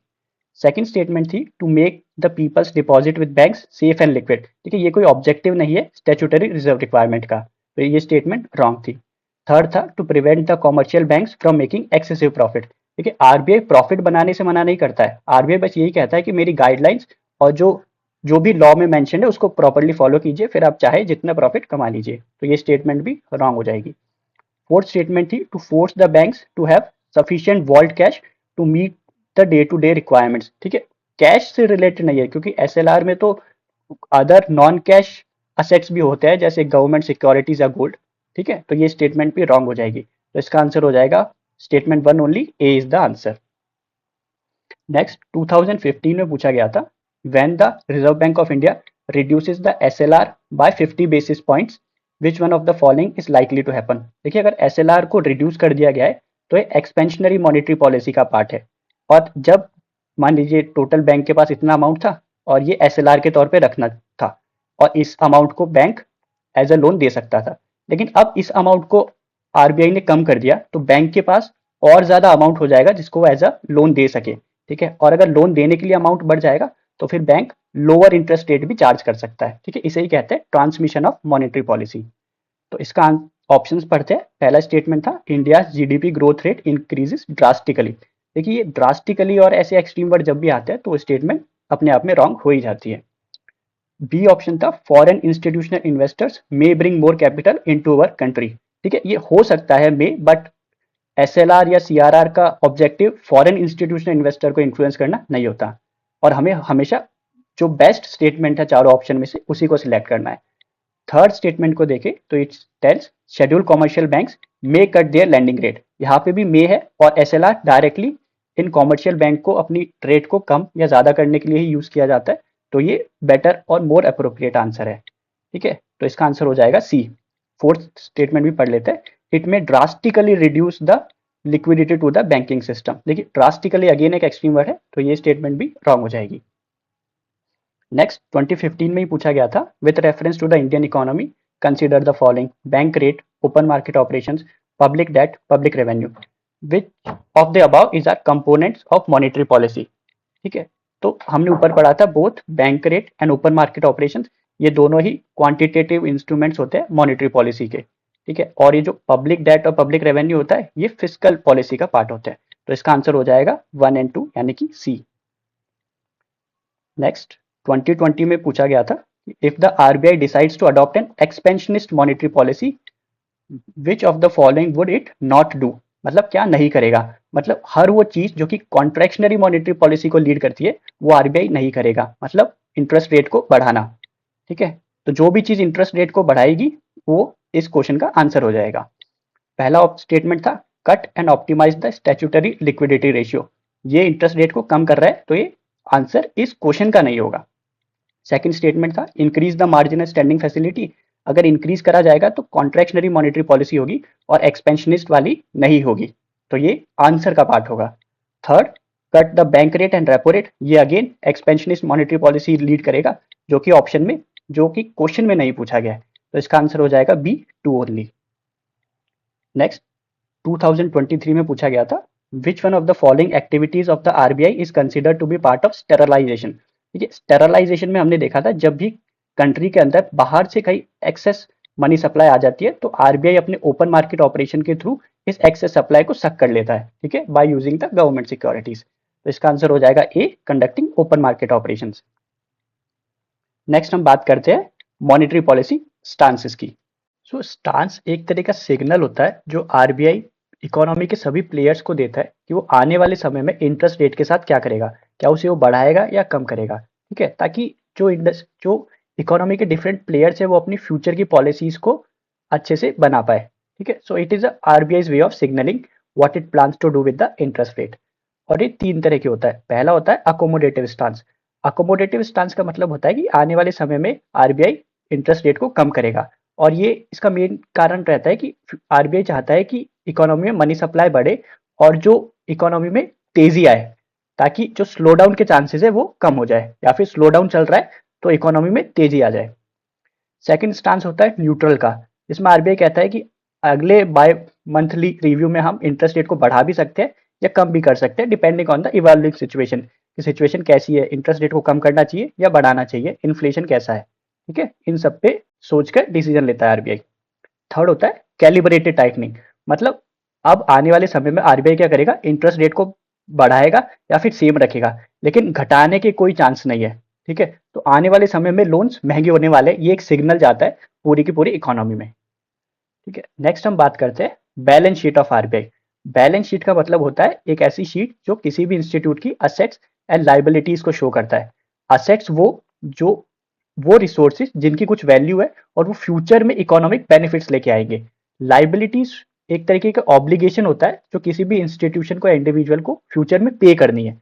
सेकंड स्टेटमेंट थी to make the people's deposit with banks safe and liquid. ठीक है, ये कोई ऑब्जेक्टिव नहीं है स्टैट्यूटरी रिजर्व रिक्वायरमेंट का, तो ये स्टेटमेंट रॉन्ग थी। थर्ड था to prevent the commercial banks from making excessive profit. ठीक है, आरबीआई प्रॉफिट बनाने से मना नहीं करता है, आरबीआई बस यही कहता है कि मेरी गाइडलाइंस और जो जो भी लॉ में मेंशन है उसको प्रॉपर्ली फॉलो कीजिए, फिर आप चाहे जितना प्रॉफिट कमा लीजिए, तो ये स्टेटमेंट भी रॉन्ग हो जाएगी। फोर्थ स्टेटमेंट थी to force the banks to have sufficient vault cash to meet the day to day requirements. ठीक है, कैश से रिलेटेड नहीं है, क्योंकि एसएलआर में तो अदर नॉन कैश असेट्स भी होते हैं जैसे गवर्नमेंट सिक्योरिटीज या गोल्ड। ठीक है, तो ये स्टेटमेंट भी रॉन्ग हो जाएगी, तो इसका आंसर हो जाएगा statement one, only A is the answer. Next 2015 में पूछा गया था when the reserve bank of India reduces the SLR by 50 basis points which one of the following is likely to happen. देखिए, अगर एसएलआर को reduce कर दिया गया है तो ये एक्सपेंशनरी मॉनेटरी पॉलिसी का पार्ट है, और जब मान लीजिए टोटल बैंक के पास इतना अमाउंट था और ये एसएलआर के तौर पे रखना था, और इस अमाउंट को बैंक एज अ लोन दे सकता था, लेकिन अब इस अमाउंट को आरबीआई ने कम कर दिया, तो बैंक के पास और ज्यादा अमाउंट हो जाएगा जिसको वो एज अ लोन दे सके। ठीक है, और अगर लोन देने के लिए अमाउंट बढ़ जाएगा तो फिर बैंक लोअर इंटरेस्ट रेट भी चार्ज कर सकता है। ठीक है, इसे ही कहते हैं ट्रांसमिशन ऑफ मॉनेटरी पॉलिसी। तो इसका ऑप्शंस पढ़ते हैं। पहला स्टेटमेंट था India GDP growth rate increases drastically. देखिए, ये ड्रास्टिकली और ऐसे एक्सट्रीम वर्ड जब भी आते हैं तो वो स्टेटमेंट अपने आप में रॉन्ग हो ही जाती है। बी ऑप्शन था foreign institutional investors may bring more capital into our country. ठीक है, ये हो सकता है मे, बट एसएलआर या सीआरआर का ऑब्जेक्टिव फॉरेन इंस्टीट्यूशनल इन्वेस्टर को इन्फ्लुएंस करना नहीं होता, और हमें हमेशा जो बेस्ट स्टेटमेंट है चारों ऑप्शन में से उसी को सिलेक्ट करना है। थर्ड स्टेटमेंट को देखें तो it tells schedule commercial banks may cut their landing rate. यहाँ पे भी मे है, और SLR directly in commercial bank को अपनी रेट को कम या ज्यादा करने के लिए ही यूज किया जाता है, तो ये बेटर और मोर अप्रोप्रिएट आंसर है। ठीक है, तो इसका आंसर हो जाएगा सी। फोर्थ स्टेटमेंट भी पढ़ लेते हैं। It may drastically reduce the liquidity to the banking system. देखिए, ड्रास्टिकली अगेन एक एक्सट्रीम वर्ड है, तो ये स्टेटमेंट भी रॉन्ग हो जाएगी। नेक्स्ट 2015 में ही पूछा गया था with reference to the Indian economy consider the following bank rate, open market operations, public debt, public revenue, which of the above is are components of monetary policy. ठीक है, तो हमने ऊपर पढ़ा था both bank rate and open market operations, ये दोनों ही quantitative instruments होते हैं मॉनेटरी पॉलिसी के। ठीक है, और ये जो पब्लिक डेट और पब्लिक रेवेन्यू होता है ये फिस्कल पॉलिसी का पार्ट होता है, तो इसका आंसर हो जाएगा 1 एंड 2 यानी कि सी। नेक्स्ट 2020 में पूछा गया था if the RBI decides to adopt an expansionist monetary policy which of the following would it not do. मतलब क्या नहीं करेगा, मतलब हर वो चीज जो कि कॉन्ट्रैक्शनरी मॉनेटरी पॉलिसी को लीड करती है वो आरबीआई नहीं करेगा, मतलब इंटरेस्ट रेट को बढ़ाना। ठीक है, तो जो भी चीज इंटरेस्ट रेट को बढ़ाएगी वो इस क्वेश्चन का आंसर हो जाएगा। पहला स्टेटमेंट था cut and optimise the statutory liquidity ratio, ये इंटरेस्ट रेट को कम कर रहा है, तो ये आंसर इस क्वेश्चन का नहीं होगा। सेकंड स्टेटमेंट था increase the marginal standing facility, अगर इंक्रीज करा जाएगा तो कॉन्ट्रैक्शनरी मॉनेटरी पॉलिसी होगी और एक्सपेंशनिस्ट वाली नहीं होगी, तो ये आंसर का पार्ट होगा। Third cut the bank rate and repo rate, ये again expansionist monetary policy lead करेगा, जो कि ऑप्शन में जो कि क्वेश्चन में नहीं पूछा गया है, तो इसका आंसर हो जाएगा बी 2 ओनली। नेक्स्ट 2023 में पूछा गया था which one of the following activities of the RBI is considered to be part of sterilisation. ठीक है, स्टेरलाइजेशन में हमने देखा था जब भी कंट्री के अंदर बाहर से कहीं एक्सेस मनी सप्लाई आ जाती है तो आरबीआई अपने ओपन मार्केट ऑपरेशन के थ्रू इस एक्सेस सप्लाई को सक कर लेता है। ठीक है, by using the government securities, तो इसका आंसर हो जाएगा A conducting open market operations. Next हम बात करते हैं मॉनेटरी पॉलिसी स्टांसेस की। सो स्टांस एक तरह का सिग्नल होता है जो आरबीआई इकोनॉमी के सभी प्लेयर्स को देता है कि वो आने वाले समय में इंटरेस्ट रेट के साथ क्या करेगा, क्या उसे वो बढ़ाएगा या कम करेगा। ठीक है, ताकि जो इकोनॉमी के डिफरेंट प्लेयर्स है वो अपनी फ्यूचर की पॉलिसीज को अच्छे से बना पाए। ठीक है, so it is RBI's way of signalling what it plans to do with the interest rate. और ये तीन तरह के होता है। पहला होता है अकोमोडेटिव स्टांस। अकोमोडेटिव स्टांस का मतलब होता है कि आने वाले समय में आरबीआई इंटरेस्ट रेट को कम करेगा, और ये इसका मेन कारण रहता है कि आरबीआई चाहता है कि इकोनॉमी में मनी सप्लाई बढ़े और जो इकोनॉमी में तेजी आए, ताकि जो स्लो डाउन के चांसेस है वो कम हो जाए, या फिर स्लो डाउन चल रहा है तो इकोनॉमी में तेजी आ जाए। सेकंड स्टांस होता है न्यूट्रल का, जिसमें आरबीआई कहता है कि अगले बाय मंथली रिव्यू में हम इंटरेस्ट रेट को बढ़ा भी सकते हैं या कम भी कर सकते हैं, depending on the evolving situation, कि सिचुएशन कैसी है, इंटरेस्ट रेट को कम करना चाहिए या बढ़ाना चाहिए, इन्फ्लेशन कैसा है। ठीक है, इन सब पे सोचकर डिसीजन लेता है आरबीआई। थर्ड होता है कैलिब्रेटेड टाइटनिंग, मतलब अब आने वाले समय में आरबीआई क्या करेगा, इंटरेस्ट रेट को बढ़ाएगा या फिर सेम रखेगा, लेकिन घटाने के कोई चांस नहीं है। ठीक है, तो आने वाले समय में लोन्स महंगे होने वाले हैं, ये एक सिग्नल जाता है पूरी की पूरी इकोनॉमी में। ठीक है, नेक्स्ट हम बात करते हैं balance sheet of RBI. Balance sheet का मतलब होता है एक ऐसी शीट जो किसी भी इंस्टीट्यूट की असेट्स एंड लाइबिलिटीज को शो करता है। असेट्स जो वो रिसोर्सेज जिनकी कुछ वैल्यू है और वो फ्यूचर में इकोनॉमिक बेनिफिट्स लेके आएंगे। लाइबिलिटीज एक तरीके का ऑब्लिगेशन होता है जो किसी भी इंस्टीट्यूशन को या इंडिविजुअल को फ्यूचर में पे करनी है।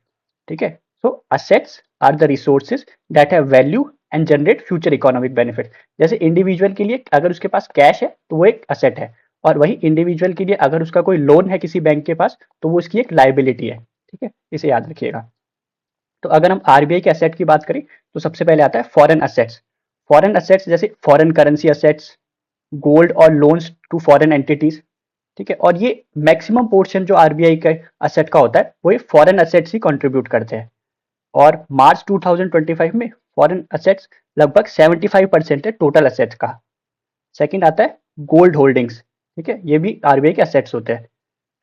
ठीक है, so assets are the resources that have value and generate future economic benefit. जैसे इंडिविजुअल के लिए अगर उसके पास कैश है तो वो एक असेट है, और वही इंडिविजुअल के लिए अगर उसका कोई लोन है किसी बैंक के पास तो वो उसकी एक लाइबिलिटी है। ठीक है, इसे याद रखिएगा। तो अगर हम आरबीआई के असेट की बात करें तो सबसे पहले आता है फॉरेन असेट्स। फॉरेन असेट्स जैसे फॉरेन करेंसी असेट्स, गोल्ड और लोन्स टू फॉरेन एंटिटीज। ठीक है, और ये मैक्सिमम पोर्शन जो आरबीआई के असेट का होता है वो ये फॉरेन असेट्स ही कंट्रीब्यूट करते हैं। और मार्च 2025 में फॉरेन असेट्स लगभग 75% है टोटल असेट्स का। सेकंड आता है गोल्ड होल्डिंग्स। ठीक है, ये भी आरबीआई के असेट्स होते हैं।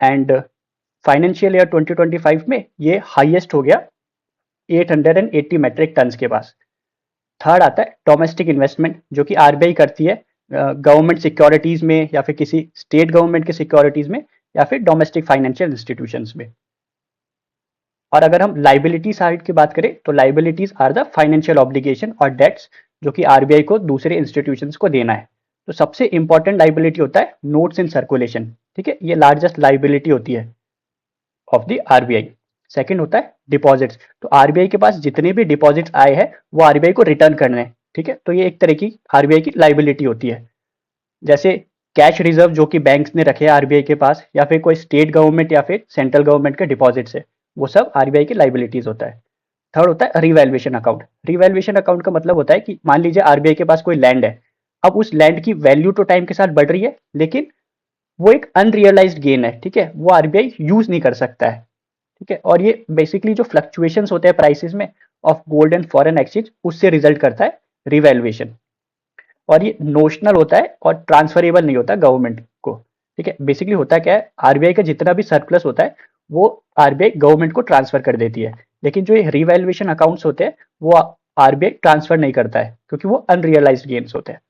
एंड फाइनेंशियल ईयर 2025 में ये हाईएस्ट हो गया 880 मेट्रिक टन्स के पास। थर्ड आता है डोमेस्टिक इन्वेस्टमेंट, जो कि आरबीआई करती है गवर्नमेंट सिक्योरिटीज में या फिर किसी स्टेट गवर्नमेंट के सिक्योरिटीज में या फिर डोमेस्टिक फाइनेंशियल इंस्टीट्यूशंस में। और अगर हम लाइबिलिटी साइड की बात करें तो liabilities are the financial obligation और डेट्स जो कि आरबीआई को दूसरे इंस्टीट्यूशंस को देना है। तो सबसे इंपॉर्टेंट लाइबिलिटी होता है नोट्स इन सर्कुलेशन। ठीक है, ये लार्जेस्ट लाइबिलिटी होती है ऑफ द आरबीआई। सेकंड होता है डिपॉजिट्स। तो आरबीआई के पास जितने भी डिपॉजिट्स आए हैं वो आरबीआई को रिटर्न करने हैं। ठीक है, तो ये एक तरह की आरबीआई की लाइबिलिटी होती है। जैसे कैश रिजर्व जो कि बैंक्स ने रखे हैं आरबीआई के पास, या फिर कोई स्टेट गवर्नमेंट या फिर सेंट्रल गवर्नमेंट के डिपॉजिट्स है, वो सब आरबीआई की लाइबिलिटीज होता है। थर्ड होता है रिवैल्यूएशन अकाउंट। रिवैल्यूएशन अकाउंट का मतलब होता है कि मान लीजिए आरबीआई के पास कोई लैंड है, अब उस लैंड की वैल्यू तो टाइम के साथ बढ़ रही है, लेकिन वो एक अनरियलाइज्ड गेन है। ठीक है, वो आरबीआई यूज नहीं कर सकता है। ठीक है, और ये बेसिकली जो फ्लक्चुएशंस होते हैं प्राइसेस में of gold and foreign exchange, उससे रिजल्ट करता है रिवैल्यूएशन। और ये नोशनल होता है और ट्रांसफरेबल नहीं होता गवर्नमेंट को। ठीक है, बेसिकली होता क्या है, आरबीआई का जितना भी सरप्लस होता है वो आरबीआई गवर्नमेंट को ट्रांसफर कर देती है, लेकिन जो ये रिवैल्यूएशन अकाउंट्स होते हैं वो आरबीआई ट्रांसफर नहीं करता है क्योंकि वो अनरियलाइज्ड गेन्स होते हैं।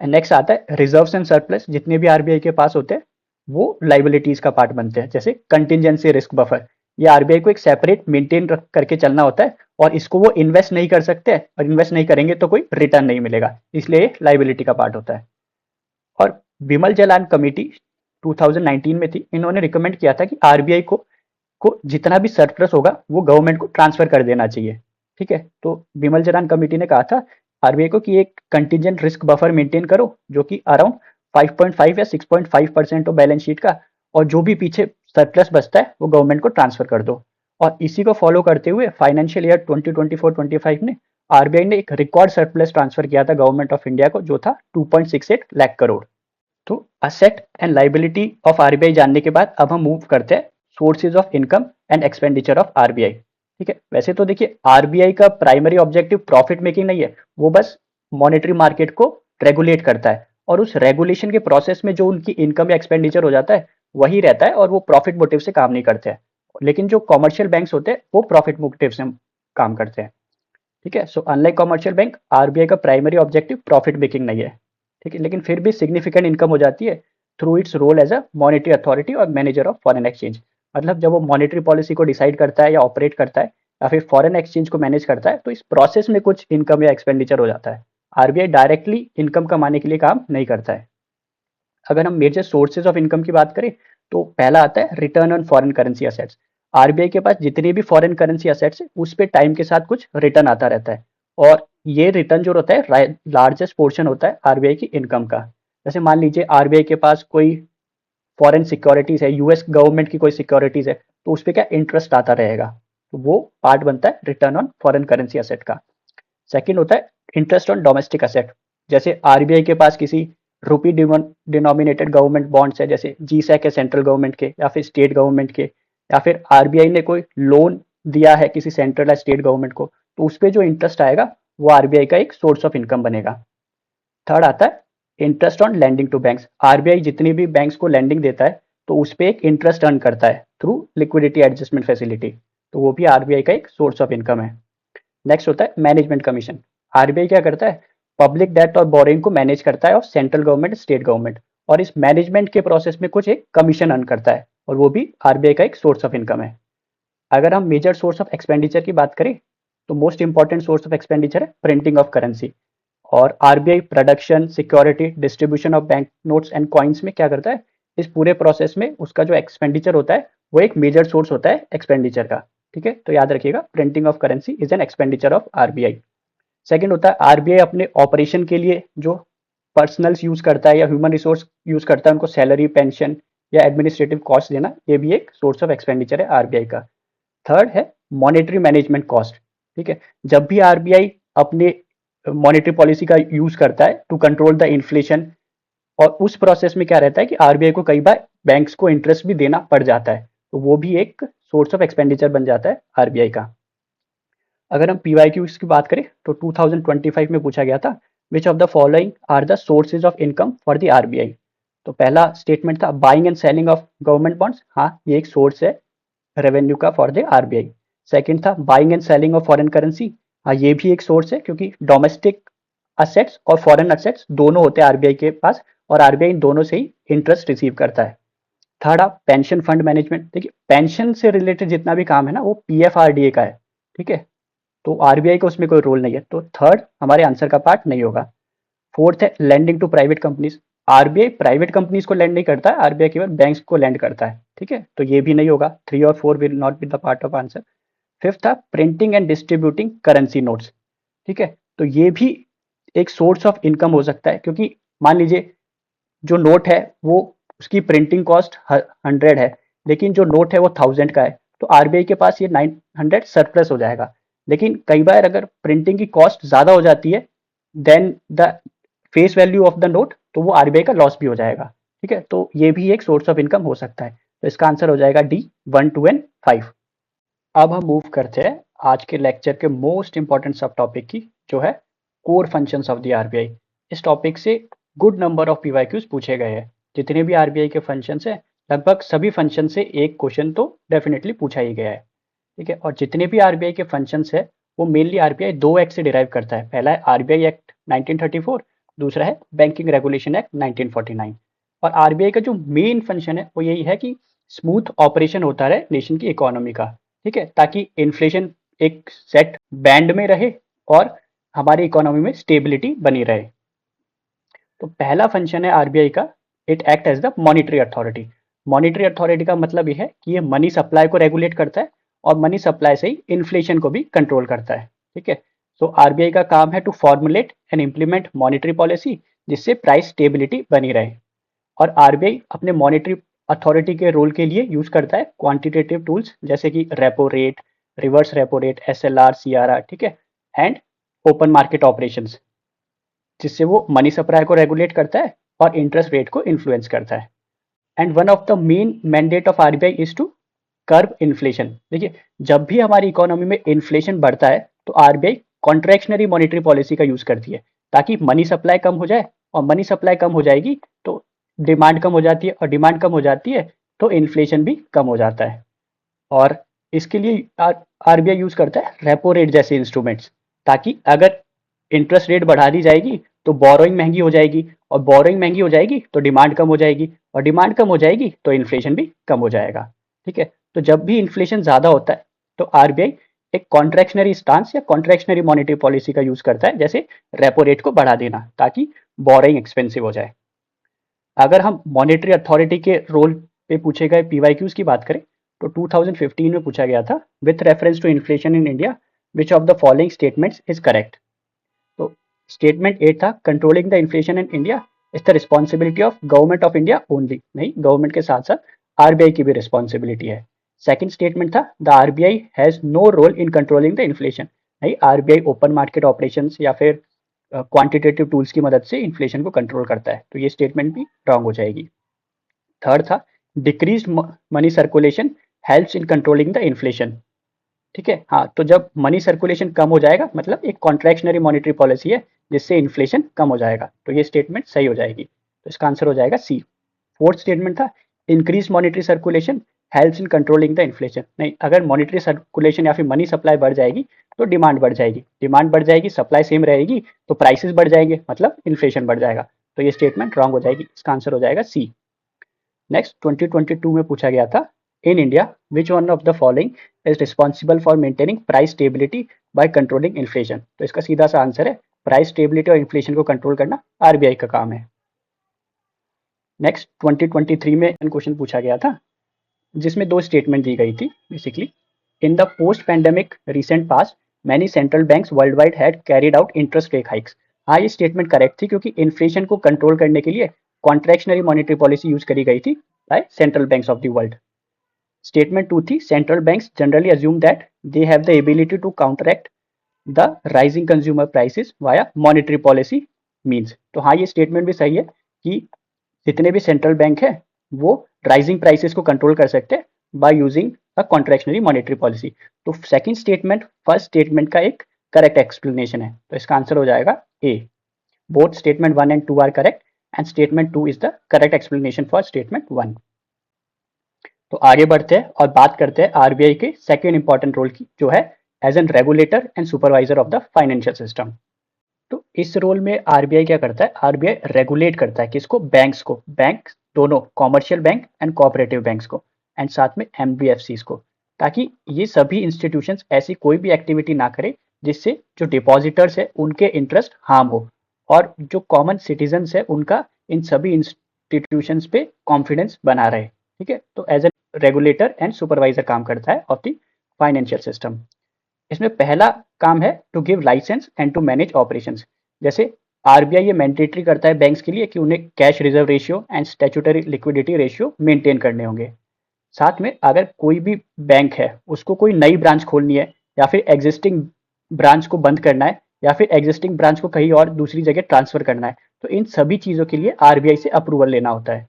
एंड नेक्स्ट आता है रिजर्व्स एंड सरप्लस। जितने भी आरबीआई के पास होते हैं वो लाइबिलिटीज का पार्ट बनते हैं, जैसे कंटिजेंसी रिस्क बफर। ये आरबीआई को एक सेपरेट मेंटेन करके चलना होता है, और इसको वो इन्वेस्ट नहीं कर सकते, और इन्वेस्ट नहीं करेंगे तो कोई रिटर्न नहीं मिलेगा, इसलिए लाइबिलिटी का पार्ट होता है। और बिमल जलान कमेटी 2019 में थी, इन्होंने रिकमेंड किया था कि आरबीआई को जितना भी सरप्लस होगा वो गवर्नमेंट को ट्रांसफर कर देना चाहिए। ठीक है, तो बिमल जलान कमेटी ने कहा था आरबीआई को कि एक कंटिजेंट रिस्क बफर मेंटेन करो जो कि अराउंड 5.5 या 6.5% हो बैलेंस शीट का, और जो भी पीछे सरप्लस बचता है वो गवर्नमेंट को ट्रांसफर कर दो। और इसी को फॉलो करते हुए फाइनेंशियल ईयर 2024-25 में आरबीआई ने एक रिकॉर्ड सरप्लस ट्रांसफर किया था गवर्नमेंट ऑफ इंडिया को, जो था 2.68 लाख करोड़। तो asset and liability of RBI जानने के बाद अब हम मूव करते हैं sources of income and expenditure of RBI. ठीक है, वैसे तो देखिए आरबीआई का प्राइमरी ऑब्जेक्टिव प्रॉफिट मेकिंग नहीं है, वो बस मॉनेटरी मार्केट को रेगुलेट करता है, और उस रेगुलेशन के प्रोसेस में जो उनकी इनकम या एक्सपेंडिचर हो जाता है वही रहता है, और वो प्रॉफिट मोटिव से काम नहीं करते हैं। लेकिन जो कॉमर्शियल बैंक्स होते हैं वो प्रॉफिट मोटिव से काम करते हैं। ठीक है, so unlike commercial bank, RBI का प्राइमरी ऑब्जेक्टिव प्रॉफिट मेकिंग नहीं है। ठीक है, लेकिन फिर भी सिग्निफिकेंट इनकम हो जाती है through its role as a monetary authority और मैनेजर ऑफ फॉरेन एक्सचेंज। मतलब जब वो मॉनेटरी पॉलिसी को डिसाइड करता है या ऑपरेट करता है या फिर फॉरेन एक्सचेंज को मैनेज करता है, तो इस प्रोसेस में कुछ इनकम या एक्सपेंडिचर हो जाता है। आरबीआई डायरेक्टली इनकम कमाने के लिए काम नहीं करता है। अगर हम मेजर सोर्सेज ऑफ इनकम की बात करें तो पहला आता है return on foreign currency assets. RBI के पास जितनी भी फॉरेन करेंसी असेट्स है उस पे टाइम के साथ कुछ रिटर्न आता रहता है, और ये रिटर्न जो होता है लार्जेस्ट पोर्शन होता है आरबीआई की इनकम का। जैसे मान लीजिए आरबीआई के पास कोई फॉरेन सिक्योरिटीज है, यूएस गवर्नमेंट की कोई सिक्योरिटीज है, तो उस पर क्या इंटरेस्ट आता रहेगा, तो वो पार्ट बनता है return on foreign currency asset का। सेकंड होता है इंटरेस्ट ऑन डोमेस्टिक असेट, जैसे आरबीआई के पास किसी रुपी डिनोमिनेटेड गवर्नमेंट बॉन्ड्स है, जैसे जीसैक है सेंट्रल गवर्नमेंट के या फिर स्टेट गवर्नमेंट के, या फिर आरबीआई ने कोई लोन दिया है किसी सेंट्रल या स्टेट गवर्नमेंट को, तो उस पर जो इंटरेस्ट आएगा वो आरबीआई का एक सोर्स ऑफ इनकम बनेगा। थर्ड आता है interest on lending to banks. RBI जितनी भी बैंक्स को लैंडिंग देता है तो उस पर एक इंटरेस्ट अर्न करता है थ्रू लिक्विडिटी एडजस्टमेंट फैसिलिटी, तो वो भी आरबीआई का एक सोर्स ऑफ इनकम है। नेक्स्ट होता है मैनेजमेंट कमीशन। आरबीआई क्या करता है, पब्लिक डेट और बोरिंग को मैनेज करता है, और सेंट्रल गवर्नमेंट स्टेट गवर्नमेंट, और इस मैनेजमेंट के प्रोसेस में कुछ एक कमीशन अर्न करता है, और वो भी आरबीआई का एक सोर्स ऑफ इनकम है। अगर हम मेजर सोर्स ऑफ एक्सपेंडिचर की बात करें तो most important source of expenditure है प्रिंटिंग ऑफ करेंसी, और RBI production, security, distribution of bank notes and coins में क्या करता है, इस पूरे प्रोसेस में उसका जो एक्सपेंडिचर होता है वो एक मेजर सोर्स होता है एक्सपेंडिचर का। ठीक है, तो याद रखिएगा printing of currency is an expenditure of RBI. Second होता है आरबीआई अपने ऑपरेशन के लिए जो पर्सनल्स यूज करता है या ह्यूमन रिसोर्स यूज करता है, उनको सैलरी, पेंशन या एडमिनिस्ट्रेटिव कॉस्ट देना, ये भी एक सोर्स ऑफ एक्सपेंडिचर है आरबीआई का। थर्ड है मॉनेटरी मैनेजमेंट कॉस्ट। ठीक है, जब भी आरबीआई अपने मॉनेटरी पॉलिसी का यूज करता है टू कंट्रोल द इन्फ्लेशन, और उस प्रोसेस में क्या रहता है कि आरबीआई को कई बार बैंक्स को इंटरेस्ट भी देना पड़ जाता है, तो वो भी एक सोर्स ऑफ एक्सपेंडिचर बन जाता है आरबीआई का। अगर हम पीवाईक्यूज की बात करें तो 2025 में पूछा गया था which of the following are the sources of income for the RBI. तो पहला स्टेटमेंट था buying and selling of government bonds, हाँ ये एक सोर्स है रेवेन्यू का फॉर द आरबीआई। सेकंड था buying and selling of foreign currency, हाँ ये भी एक सोर्स है क्योंकि डोमेस्टिक असेट्स और फॉरेन असेट्स दोनों होते हैं आरबीआई के पास, और आरबीआई इन दोनों से ही इंटरेस्ट रिसीव करता है। थर्ड आप पेंशन फंड मैनेजमेंट, देखिए पेंशन से रिलेटेड जितना भी काम है ना वो पीएफआरडीए का है। ठीक है, तो आरबीआई का उसमें कोई रोल नहीं है, तो थर्ड हमारे आंसर का पार्ट नहीं होगा। फोर्थ है lending to private companies. RBI private companies को लैंड नहीं करता है, आरबीआई केवल बैंक्स को लैंड करता है। ठीक है, तो ये भी नहीं होगा, 3 और 4 will not be the part of answer. Fifth था printing and distributing currency notes. ठीक है, तो ये भी एक सोर्स ऑफ इनकम हो सकता है, क्योंकि मान लीजिए जो नोट है वो उसकी प्रिंटिंग कॉस्ट 100 है, लेकिन जो नोट है वो 1000 का है, तो आरबीआई के पास ये 900 सरप्लस हो जाएगा। लेकिन कई बार अगर प्रिंटिंग की कॉस्ट ज़्यादा हो जाती है than the face value of the note, तो वो आरबीआई का लॉस भी हो जाएगा। ठीक है, तो ये भी एक सोर्स ऑफ इनकम हो सकता है, तो इसका आंसर हो जाएगा डी 1, 2 एंड 5। अब हम मूव करते हैं आज के लेक्चर के मोस्ट इंपॉर्टेंट सब टॉपिक की, जो है core functions of the RBI. इस टॉपिक से गुड नंबर ऑफ पीवाईक्यूज पूछे गए हैं। जितने भी आरबीआई के फंक्शंस हैं लगभग सभी फंक्शन से एक क्वेश्चन तो डेफिनेटली पूछा ही गया है। ठीक है, और जितने भी आरबीआई के फंक्शंस है वो मेनली आरबीआई दो एक्ट से डिराइव करता है। पहला है आरबीआई एक्ट 1934, दूसरा है बैंकिंग रेगुलेशन एक्ट 1949। और आरबीआई का जो मेन फंक्शन है वो यही है कि स्मूथ ऑपरेशन होता रहे नेशन की इकोनॉमी का। ठीक है, ताकि इन्फ्लेशन एक सेट बैंड में रहे और हमारी इकोनॉमी में स्टेबिलिटी बनी रहे। तो पहला फंक्शन है आरबीआई का, it act as the monetary authority. Monetary authority का मतलब ये है कि ये मनी सप्लाई को रेगुलेट करता है और मनी सप्लाई से ही इन्फ्लेशन को भी कंट्रोल करता है। ठीक है, तो आरबीआई का काम है to formulate and implement monetary policy जिससे प्राइस स्टेबिलिटी बनी रहे। और आरबीआई अपने मॉनिटरी अथॉरिटी के रोल के लिए यूज करता है क्वांटिटेटिव टूल्स जैसे कि repo rate, reverse repo rate, SLR, CRR. ठीक है, एंड ओपन मार्केट ऑपरेशंस, जिससे वो मनी सप्लाई को रेगुलेट करता है और इंटरेस्ट रेट को इन्फ्लुएंस करता है। And one of the main mandate of RBI is to curb inflation. देखिए जब भी हमारी इकोनॉमी में इन्फ्लेशन बढ़ता है तो आरबीआई कॉन्ट्रैक्शनरी मॉनेटरी पॉलिसी का यूज करती है ताकि मनी सप्लाई कम हो जाए, और मनी सप्लाई कम हो जाएगी तो डिमांड कम हो जाती है, और डिमांड कम हो जाती है तो इन्फ्लेशन भी कम हो जाता है। और इसके लिए आरबीआई यूज करता है रेपो रेट जैसे इंस्ट्रूमेंट्स, ताकि अगर इंटरेस्ट रेट बढ़ा दी जाएगी तो बोरोइंग महंगी हो जाएगी, और बोरोइंग महंगी हो जाएगी तो डिमांड कम हो जाएगी, और डिमांड कम हो जाएगी तो इन्फ्लेशन भी कम हो जाएगा। ठीक है, तो जब भी इन्फ्लेशन ज़्यादा होता है तो आरबीआई एक कॉन्ट्रैक्शनरी स्टांस या कॉन्ट्रैक्शनरी मॉनेटरी पॉलिसी का यूज करता है, जैसे रेपो रेट को बढ़ा देना ताकि बोरोइंग एक्सपेंसिव हो जाए। अगर हम मॉनेटरी अथॉरिटी के रोल पे पूछे गए पीवाईक्यूज की बात करें तो 2015 में पूछा गया था with reference to inflation in India which of the following statements is correct. तो स्टेटमेंट 8 था controlling the inflation in India is the responsibility of government of India only, नहीं गवर्नमेंट के साथ साथ आरबीआई की भी रिस्पॉन्सिबिलिटी है। सेकंड स्टेटमेंट था the RBI has no role in controlling the inflation, नहीं, आरबीआई ओपन मार्केट ऑपरेशंस या फिर क्वांटिटेटिव टूल्स की मदद से इन्फ्लेशन को कंट्रोल करता है, तो ये स्टेटमेंट भी रॉन्ग हो जाएगी। थर्ड था decrease money circulation helps in controlling the inflation. ठीक है, हाँ, तो जब मनी सर्कुलेशन कम हो जाएगा मतलब एक कॉन्ट्रैक्शनरी मॉनेटरी पॉलिसी है जिससे इन्फ्लेशन कम हो जाएगा, तो ये स्टेटमेंट सही हो जाएगी, तो इसका आंसर हो जाएगा सी। फोर्थ स्टेटमेंट था increase monetary circulation helps in controlling the inflation. नहीं, अगर मॉनेटरी सर्कुलेशन या फिर मनी सप्लाई बढ़ जाएगी तो डिमांड बढ़ जाएगी, डिमांड बढ़ जाएगी, सप्लाई सेम रहेगी तो प्राइसेस बढ़ जाएंगे, मतलब इन्फ्लेशन बढ़ जाएगा, तो ये स्टेटमेंट रॉन्ग हो जाएगी, इसका आंसर हो जाएगा सी। नेक्स्ट 2022 में पूछा गया था in India which one of the following is responsible for maintaining price stability by controlling inflation. तो इसका सीधा सा आंसर है प्राइस स्टेबिलिटी और इन्फ्लेशन को कंट्रोल करना आरबीआई का काम है। नेक्स्ट 2023 में क्वेश्चन पूछा गया था जिसमें दो स्टेटमेंट दी गई थी basically. In the post pandemic recent past many central banks world wide had carried out interest rate hikes. हाँ, ये स्टेटमेंट करेक्ट थी क्योंकि इन्फ्लेशन को कंट्रोल करने के लिए कॉन्ट्रैक्शनरी मॉनेटरी पॉलिसी यूज करी गई थी by central banks of the world. Statement two थी central banks generally assume that they have the ability to counteract the rising consumer prices via monetary policy means. तो हाँ, ये statement भी सही है कि जितने भी सेंट्रल बैंक है वो राइजिंग प्राइसेस को कंट्रोल कर सकते हैं by using a contractionary monetary policy. तो सेकंड स्टेटमेंट फर्स्ट स्टेटमेंट का एक करेक्ट एक्सप्लेनेशन है, तो इसका आंसर हो जाएगा A. Both statement 1 and 2 are correct and statement 2 is the correct explanation for statement 1। तो आगे बढ़ते हैं और बात करते हैं आरबीआई के सेकेंड इंपॉर्टेंट रोल की, जो है as an regulator and supervisor of the financial system. तो इस रोल में आरबीआई क्या करता है, आरबीआई रेगुलेट करता है किसको, बैंक्स को, बैंक दोनों commercial bank and cooperative banks को एंड साथ में एनबीएफसीज को, ताकि ये सभी इंस्टीट्यूशंस ऐसी कोई भी एक्टिविटी ना करे जिससे जो डिपॉजिटर्स है उनके इंटरेस्ट हार्म हो और जो कॉमन सिटीजन्स है उनका इन सभी इंस्टीट्यूशंस पे कॉन्फिडेंस बना रहे। ठीक है, तो as a regulator and supervisor काम करता है ऑफ द फाइनेंशियल सिस्टम। इसमें पहला काम है to give licence and to manage operations. जैसे आरबीआई ये मैंडेटरी करता है बैंक्स के लिए कि उन्हें cash reserve ratio and statutory liquidity ratio maintain करने होंगे। साथ में अगर कोई भी बैंक है उसको कोई नई ब्रांच खोलनी है या फिर एग्जिस्टिंग ब्रांच को बंद करना है या फिर एग्जिस्टिंग ब्रांच को कहीं और दूसरी जगह ट्रांसफर करना है, तो इन सभी चीज़ों के लिए आरबीआई से अप्रूवल लेना होता है।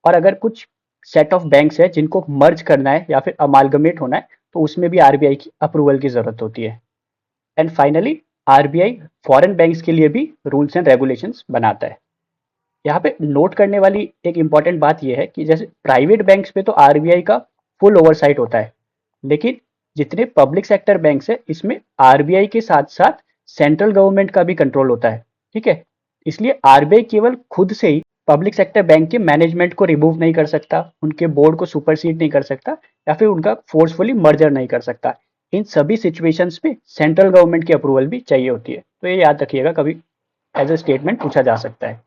और अगर कुछ सेट ऑफ बैंक्स है जिनको मर्ज करना है या फिर अमालगमेट होना है तो उसमें भी आरबीआई की अप्रूवल की जरूरत होती है। And finally RBI foreign banks के लिए भी रूल्स एंड रेगुलेशंस बनाता है। यहाँ पे नोट करने वाली एक इंपॉर्टेंट बात यह है कि जैसे प्राइवेट बैंक्स पे तो आरबीआई का फुल ओवरसाइट होता है, लेकिन जितने पब्लिक सेक्टर बैंक्स है इसमें आरबीआई के साथ साथ सेंट्रल गवर्नमेंट का भी कंट्रोल होता है। ठीक है, इसलिए आरबीआई केवल खुद से ही पब्लिक सेक्टर बैंक के मैनेजमेंट को रिमूव नहीं कर सकता, उनके बोर्ड को सुपरसीड नहीं कर सकता या फिर उनका फोर्सफुली मर्जर नहीं कर सकता। इन सभी सिचुएशंस में सेंट्रल गवर्नमेंट की अप्रूवल भी चाहिए होती है, तो ये याद रखिएगा, कभी एज ए स्टेटमेंट पूछा जा सकता है।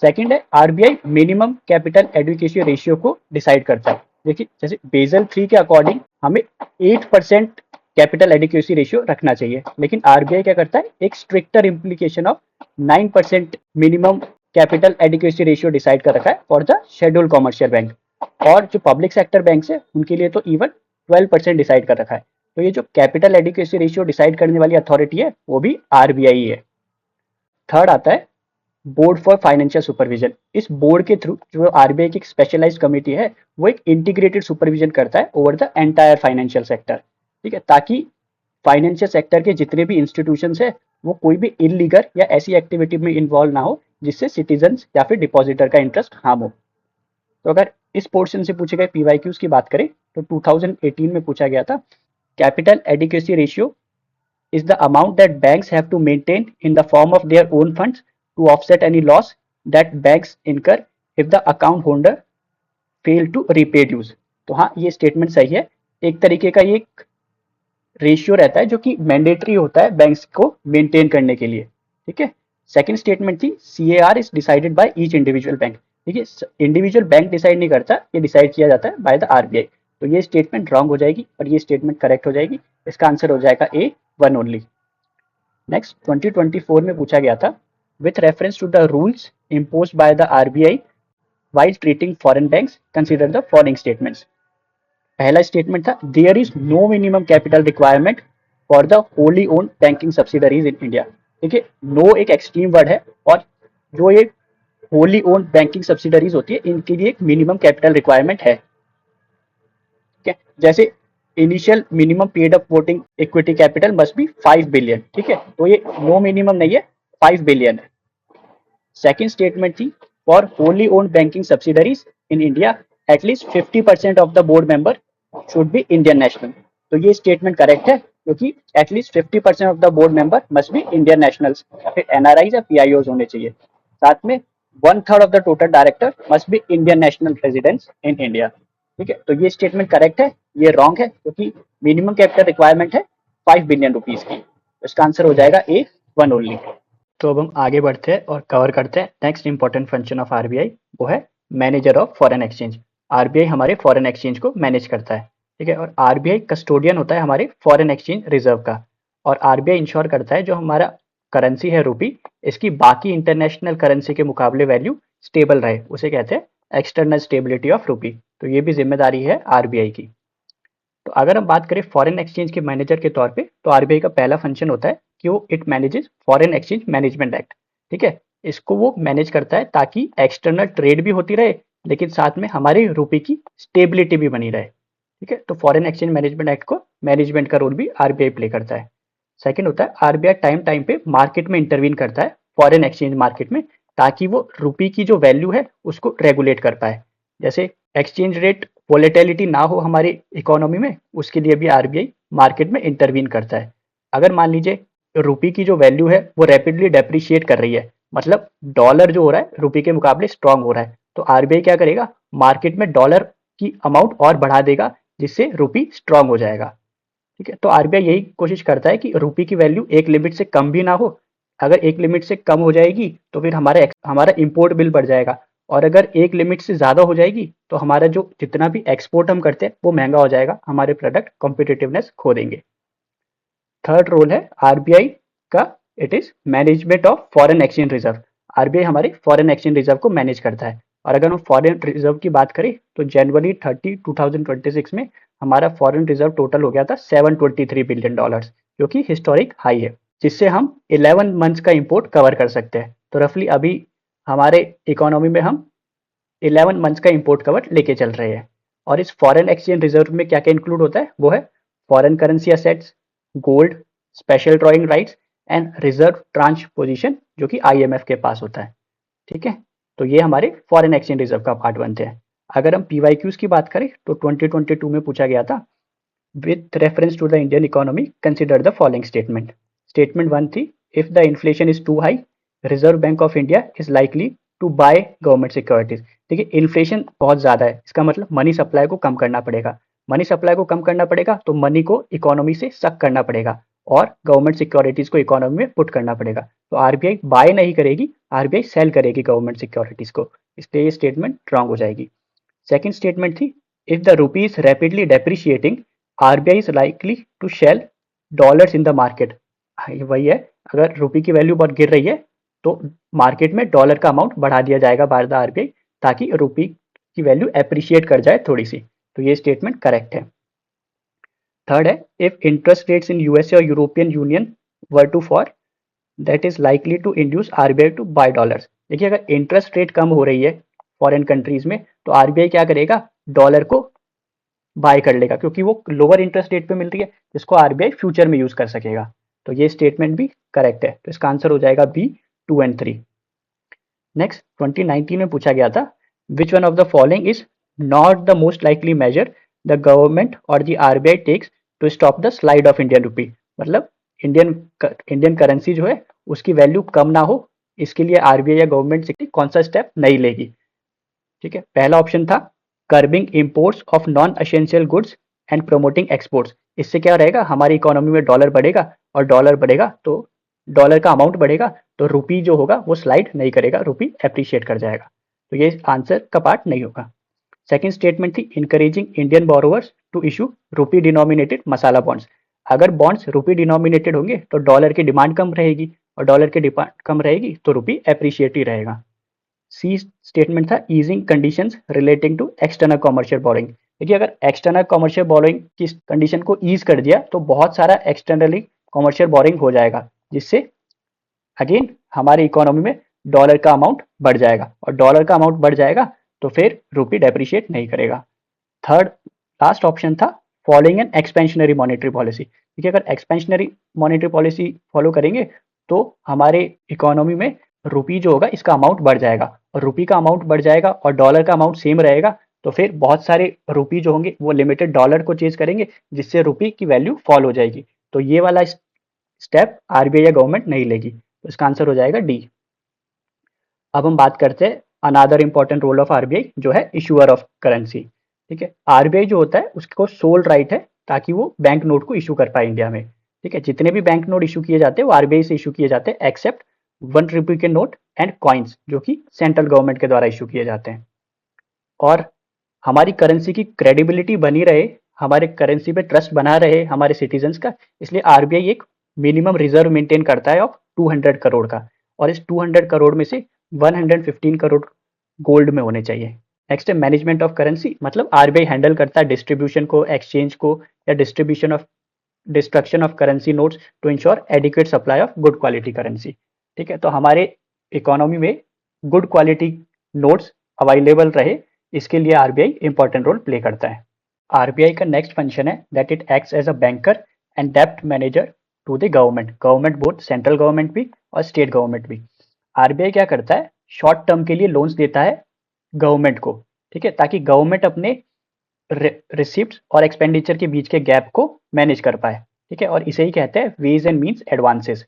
सेकंड है RBI minimum capital adequacy ratio को डिसाइड करता है। देखिए जैसे बेजल 3 के अकॉर्डिंग हमें 8% कैपिटल एडिक्वेसी रेशियो रखना चाहिए, लेकिन आरबीआई क्या करता है एक stricter implication of 9% minimum capital adequacy ratio decide कर रखा है for the schedule commercial bank, और जो पब्लिक सेक्टर बैंक है उनके लिए तो इवन 12% डिसाइड कर रखा है। तो ये जो कैपिटल एडिक्वेसी रेशियो डिसाइड करने वाली अथॉरिटी है वो भी आरबीआई है। थर्ड आता है बोर्ड फॉर फाइनेंशियल सुपरविजन। इस बोर्ड के थ्रू जो आरबीआई की एक स्पेशलाइज्ड कमेटी है वो एक इंटीग्रेटेड सुपरविजन करता है over the entire financial sector. ठीक है, ताकि फाइनेंशियल सेक्टर के जितने भी इंस्टीट्यूशंस है वो कोई भी इलीगल या ऐसी एक्टिविटी में इन्वॉल्व ना हो जिससे सिटीजन या फिर डिपॉजिटर का इंटरेस्ट हार्म हो। तो अगर इस पोर्शन से पूछे गए पीवाईक्यूज की बात करें तो 2018 में पूछा गया था capital adequacy ratio is the amount that banks have to maintain in the form of their own funds to offset any loss that banks incur if the account holder fail to repay dues। तो हाँ, ये statement सही है, एक तरीके का ये ratio रहता है जो कि मैंडेटरी होता है बैंक्स को मेंटेन करने के लिए। ठीक है, सेकंड स्टेटमेंट थी CAR is decided by each individual bank. ठीक है, इंडिविजुअल बैंक डिसाइड नहीं करता, ये डिसाइड किया जाता है बाय द आरबीआई। तो ये स्टेटमेंट रॉन्ग हो जाएगी और ये स्टेटमेंट करेक्ट हो जाएगी, इसका आंसर हो जाएगा ए, वन ओनली। नेक्स्ट 2024 में पूछा गया था with reference to the rules imposed by the RBI while treating foreign banks consider the following statements। पहला स्टेटमेंट था there is no minimum capital requirement for the wholly own banking subsidiaries in India. देखिए, no एक extreme word है, और जो ये Holi own banking subsidiaries होती है इनके लिए एक मिनिमम कैपिटल रिक्वायरमेंट है। ठीक है, जैसे initial minimum paid up voting equity capital must be 5 billion. ठीक है, तो ये नो मिनिमम नहीं है, 5 बिलियन है। सेकंड स्टेटमेंट थी, for wholly owned banking subsidiaries in India at least 50% of the board member should be Indian national. तो ये स्टेटमेंट करेक्ट है, क्योंकि at least 50% of the board member must be Indian nationals या फिर एनआरआई या पीआईओज होने चाहिए। साथ में 1/3 of the total director must be Indian national residents in India. ठीक है, तो ये स्टेटमेंट करेक्ट है, ये रॉन्ग है, क्योंकि मिनिमम कैपिटल रिक्वायरमेंट है 5 बिलियन रुपीज की। तो इसका आंसर हो जाएगा ए, 1 ओनली। तो अब हम आगे बढ़ते हैं और कवर करते हैं next important function of RBI, वो है manager of foreign exchange. RBI हमारे फॉरेन एक्सचेंज को मैनेज करता है। ठीक है, और आरबीआई कस्टोडियन होता है हमारे फॉरेन एक्सचेंज रिजर्व का। और आरबीआई इंश्योर करता है जो हमारा करेंसी है रूपी, इसकी बाकी इंटरनेशनल करेंसी के मुकाबले वैल्यू स्टेबल रहे, उसे कहते हैं एक्सटर्नल स्टेबिलिटी ऑफ रूपी। तो ये भी जिम्मेदारी है आरबीआई की। तो अगर हम बात करें फॉरेन एक्सचेंज के मैनेजर के तौर पे, तो आरबीआई का पहला फंक्शन होता है कि वो it manages foreign exchange management act. ठीक है, इसको वो मैनेज करता है ताकि एक्सटर्नल ट्रेड भी होती रहे, लेकिन साथ में हमारे रुपये की स्टेबिलिटी भी बनी रहे। ठीक है, तो फॉरेन एक्सचेंज मैनेजमेंट एक्ट को मैनेजमेंट का रोल भी आरबीआई प्ले करता है। सेकंड होता है आरबीआई टाइम टाइम पे मार्केट में इंटरवीन करता है, फॉरेन एक्सचेंज मार्केट में, ताकि वो रुपये की जो वैल्यू है उसको रेगुलेट कर पाए। जैसे एक्सचेंज रेट वोलेटिलिटी ना हो हमारी इकोनॉमी में, उसके लिए भी आरबीआई मार्केट में इंटरवीन करता है। अगर मान लीजिए रुपये की जो वैल्यू है वो रैपिडली डेप्रिशिएट कर रही है, मतलब डॉलर जो हो रहा है रुपये के मुकाबले स्ट्रांग हो रहा है, तो आरबीआई क्या करेगा, मार्केट में डॉलर की अमाउंट और बढ़ा देगा, जिससे रुपये स्ट्रांग हो जाएगा। ठीक है, तो आरबीआई यही कोशिश करता है कि रुपये की वैल्यू एक लिमिट से कम भी ना हो। अगर एक लिमिट से कम हो जाएगी तो फिर हमारा इंपोर्ट बिल बढ़ जाएगा, और अगर एक लिमिट से ज़्यादा हो जाएगी तो हमारा जो जितना भी एक्सपोर्ट हम करते हैं वो महंगा हो जाएगा, हमारे प्रोडक्ट कॉम्पिटिटिवनेस खो देंगे। थर्ड रोल है आरबीआई का, it is management of foreign exchange reserve. RBI हमारे फॉरेन एक्सचेंज रिजर्व को मैनेज करता है। और अगर हम फॉरेन रिजर्व की बात करें तो जनवरी 30, 2026 में हमारा फॉरेन रिजर्व टोटल हो गया था $723 बिलियन, जो कि हिस्टोरिक हाई है, जिससे हम 11 मंथ्स का इंपोर्ट कवर कर सकते हैं। तो रफली अभी हमारे इकोनॉमी में हम 11 मंथ्स का इंपोर्ट कवर लेके चल रहे हैं। और इस फॉरेन एक्सचेंज रिजर्व में क्या क्या इंक्लूड होता है, वो है foreign currency assets, gold, special drawing rights and reserve tranche position, जो कि आईएमएफ के पास होता है। ठीक है, तो ये हमारे फॉरेन एक्सचेंज रिजर्व का पार्ट बनते हैं। अगर हम पीवाईक्यूज की बात करें तो 2022 में पूछा गया था, with reference to the Indian economy consider the following statement. Statement 1 थी, if the inflation is too high, reserve bank of India is likely to buy government securities. देखिए, इन्फ्लेशन बहुत ज़्यादा है, इसका मतलब मनी सप्लाई को कम करना पड़ेगा। मनी सप्लाई को कम करना पड़ेगा तो मनी को इकोनॉमी से सक करना पड़ेगा, और गवर्नमेंट सिक्योरिटीज को इकोनॉमी में पुट करना पड़ेगा। तो आरबीआई बाय नहीं करेगी, आरबीआई सेल करेगी गवर्नमेंट सिक्योरिटीज को, इसलिए ये स्टेटमेंट रॉन्ग हो जाएगी। सेकंड स्टेटमेंट थी, if the rupee is rapidly depreciating, RBI is likely to sell dollars in the market. वही है, अगर रुपी की वैल्यू बहुत गिर रही है तो मार्केट में डॉलर का अमाउंट बढ़ा दिया जाएगा बाय द आरबीआई, ताकि रुपी की वैल्यू एप्रिशिएट कर जाए थोड़ी सी। तो ये स्टेटमेंट करेक्ट है। थर्ड है, if interest rates in USA और European Union were to fall, that is likely to induce RBI to buy dollars. देखिए, अगर इंटरेस्ट रेट कम हो रही है फॉरेन कंट्रीज में, तो आरबीआई क्या करेगा, डॉलर को बाय कर लेगा, क्योंकि वो लोअर इंटरेस्ट रेट पे मिल रही है, जिसको आरबीआई फ्यूचर में यूज कर सकेगा। तो ये स्टेटमेंट भी करेक्ट है, तो इसका आंसर हो जाएगा बी, 2 एंड 3। नेक्स्ट 2019 में पूछा गया था, which one of the following is not the most likely measure the government और the RBI takes to stop the slide of Indian rupee. मतलब इंडियन इंडियन करेंसी जो है उसकी वैल्यू कम ना हो, इसके लिए आरबीआई या गवर्नमेंट से कौन सा स्टेप नहीं लेगी। ठीक है, पहला ऑप्शन था curbing imports of non essential goods and promoting exports. इससे क्या रहेगा, हमारी इकोनॉमी में डॉलर बढ़ेगा, और डॉलर बढ़ेगा तो डॉलर का अमाउंट बढ़ेगा, तो रुपी जो होगा वो स्लाइड नहीं करेगा, रुपी एप्रिशिएट कर जाएगा। तो ये आंसर का पार्ट नहीं होगा। सेकंड स्टेटमेंट थी, encouraging Indian borrowers to issue rupee denominated masala bonds. अगर बॉन्ड्स रुपी डिनोमिनेटेड होंगे तो डॉलर की डिमांड कम रहेगी, और डॉलर की डिमांड कम रहेगी तो रुपी एप्रिशिएट ही रहेगा। सी स्टेटमेंट था easing conditions relating to external commercial borrowing. देखिए अगर एक्सटर्नल कमर्शियल बोरोइंग की कंडीशन को ईज कर दिया तो बहुत सारा एक्सटर्नली कमर्शियल बोरोइंग हो जाएगा, जिससे अगेन हमारी इकोनॉमी में डॉलर का अमाउंट बढ़ जाएगा, और डॉलर का अमाउंट बढ़ जाएगा तो फिर रूपी डेप्रिशिएट नहीं करेगा। थर्ड लास्ट ऑप्शन था following an expansionary monetary policy. देखिए अगर एक्सपेंशनरी मॉनेटरी पॉलिसी फॉलो करेंगे तो हमारे इकोनॉमी में रुपी जो होगा इसका अमाउंट बढ़ जाएगा, और रुपी का अमाउंट बढ़ जाएगा और डॉलर का अमाउंट सेम रहेगा, तो फिर बहुत सारे रुपी जो होंगे वो लिमिटेड डॉलर को चेज करेंगे, जिससे रुपी की वैल्यू फॉल हो जाएगी। तो ये वाला स्टेप आरबीआई या गवर्नमेंट नहीं लेगी, तो इसका आंसर हो जाएगा डी। अब हम बात करते हैं another important role of RBI जो है इशूअर ऑफ करेंसी। ठीक है, आरबीआई जो होता है उसको सोल राइट है ताकि वो बैंक नोट को इशू कर पाए इंडिया में। ठीक है, जितने भी बैंक नोट इशू किए जाते हैं वो आरबीआई से इशू किए जाते हैं एक्सेप्ट ₹1 के नोट एंड कॉइन्स जो कि सेंट्रल गवर्नमेंट के द्वारा इशू किए जाते हैं। और हमारी करेंसी की क्रेडिबिलिटी बनी रहे, हमारे करेंसी पे ट्रस्ट बना रहे हमारे सिटीजन्स का, इसलिए आरबीआई एक मिनिमम रिजर्व मेंटेन करता है ऑफ 200 करोड़ का, और इस 200 करोड़ में से 115 करोड़ गोल्ड में होने चाहिए। नेक्स्ट है मैनेजमेंट ऑफ करेंसी, मतलब आरबीआई हैंडल करता है डिस्ट्रीब्यूशन को, एक्सचेंज को, या distribution of destruction of currency notes to ensure adequate supply of good quality currency. ठीक है, तो हमारे इकोनॉमी में गुड क्वालिटी नोट्स अवेलेबल रहे, इसके लिए आरबीआई इंपॉर्टेंट रोल प्ले करता है। आरबीआई का नेक्स्ट फंक्शन है that it acts as a banker and डेप्ट manager to the government, government both central government भी और स्टेट गवर्नमेंट भी। आरबीआई क्या करता है, शॉर्ट टर्म के लिए लोन्स देता है गवर्नमेंट को, ठीक है, ताकि गवर्नमेंट अपने रिसिप्ट और एक्सपेंडिचर के बीच के गैप को मैनेज कर पाए। ठीक है, और इसे ही कहते हैं ways and means advances.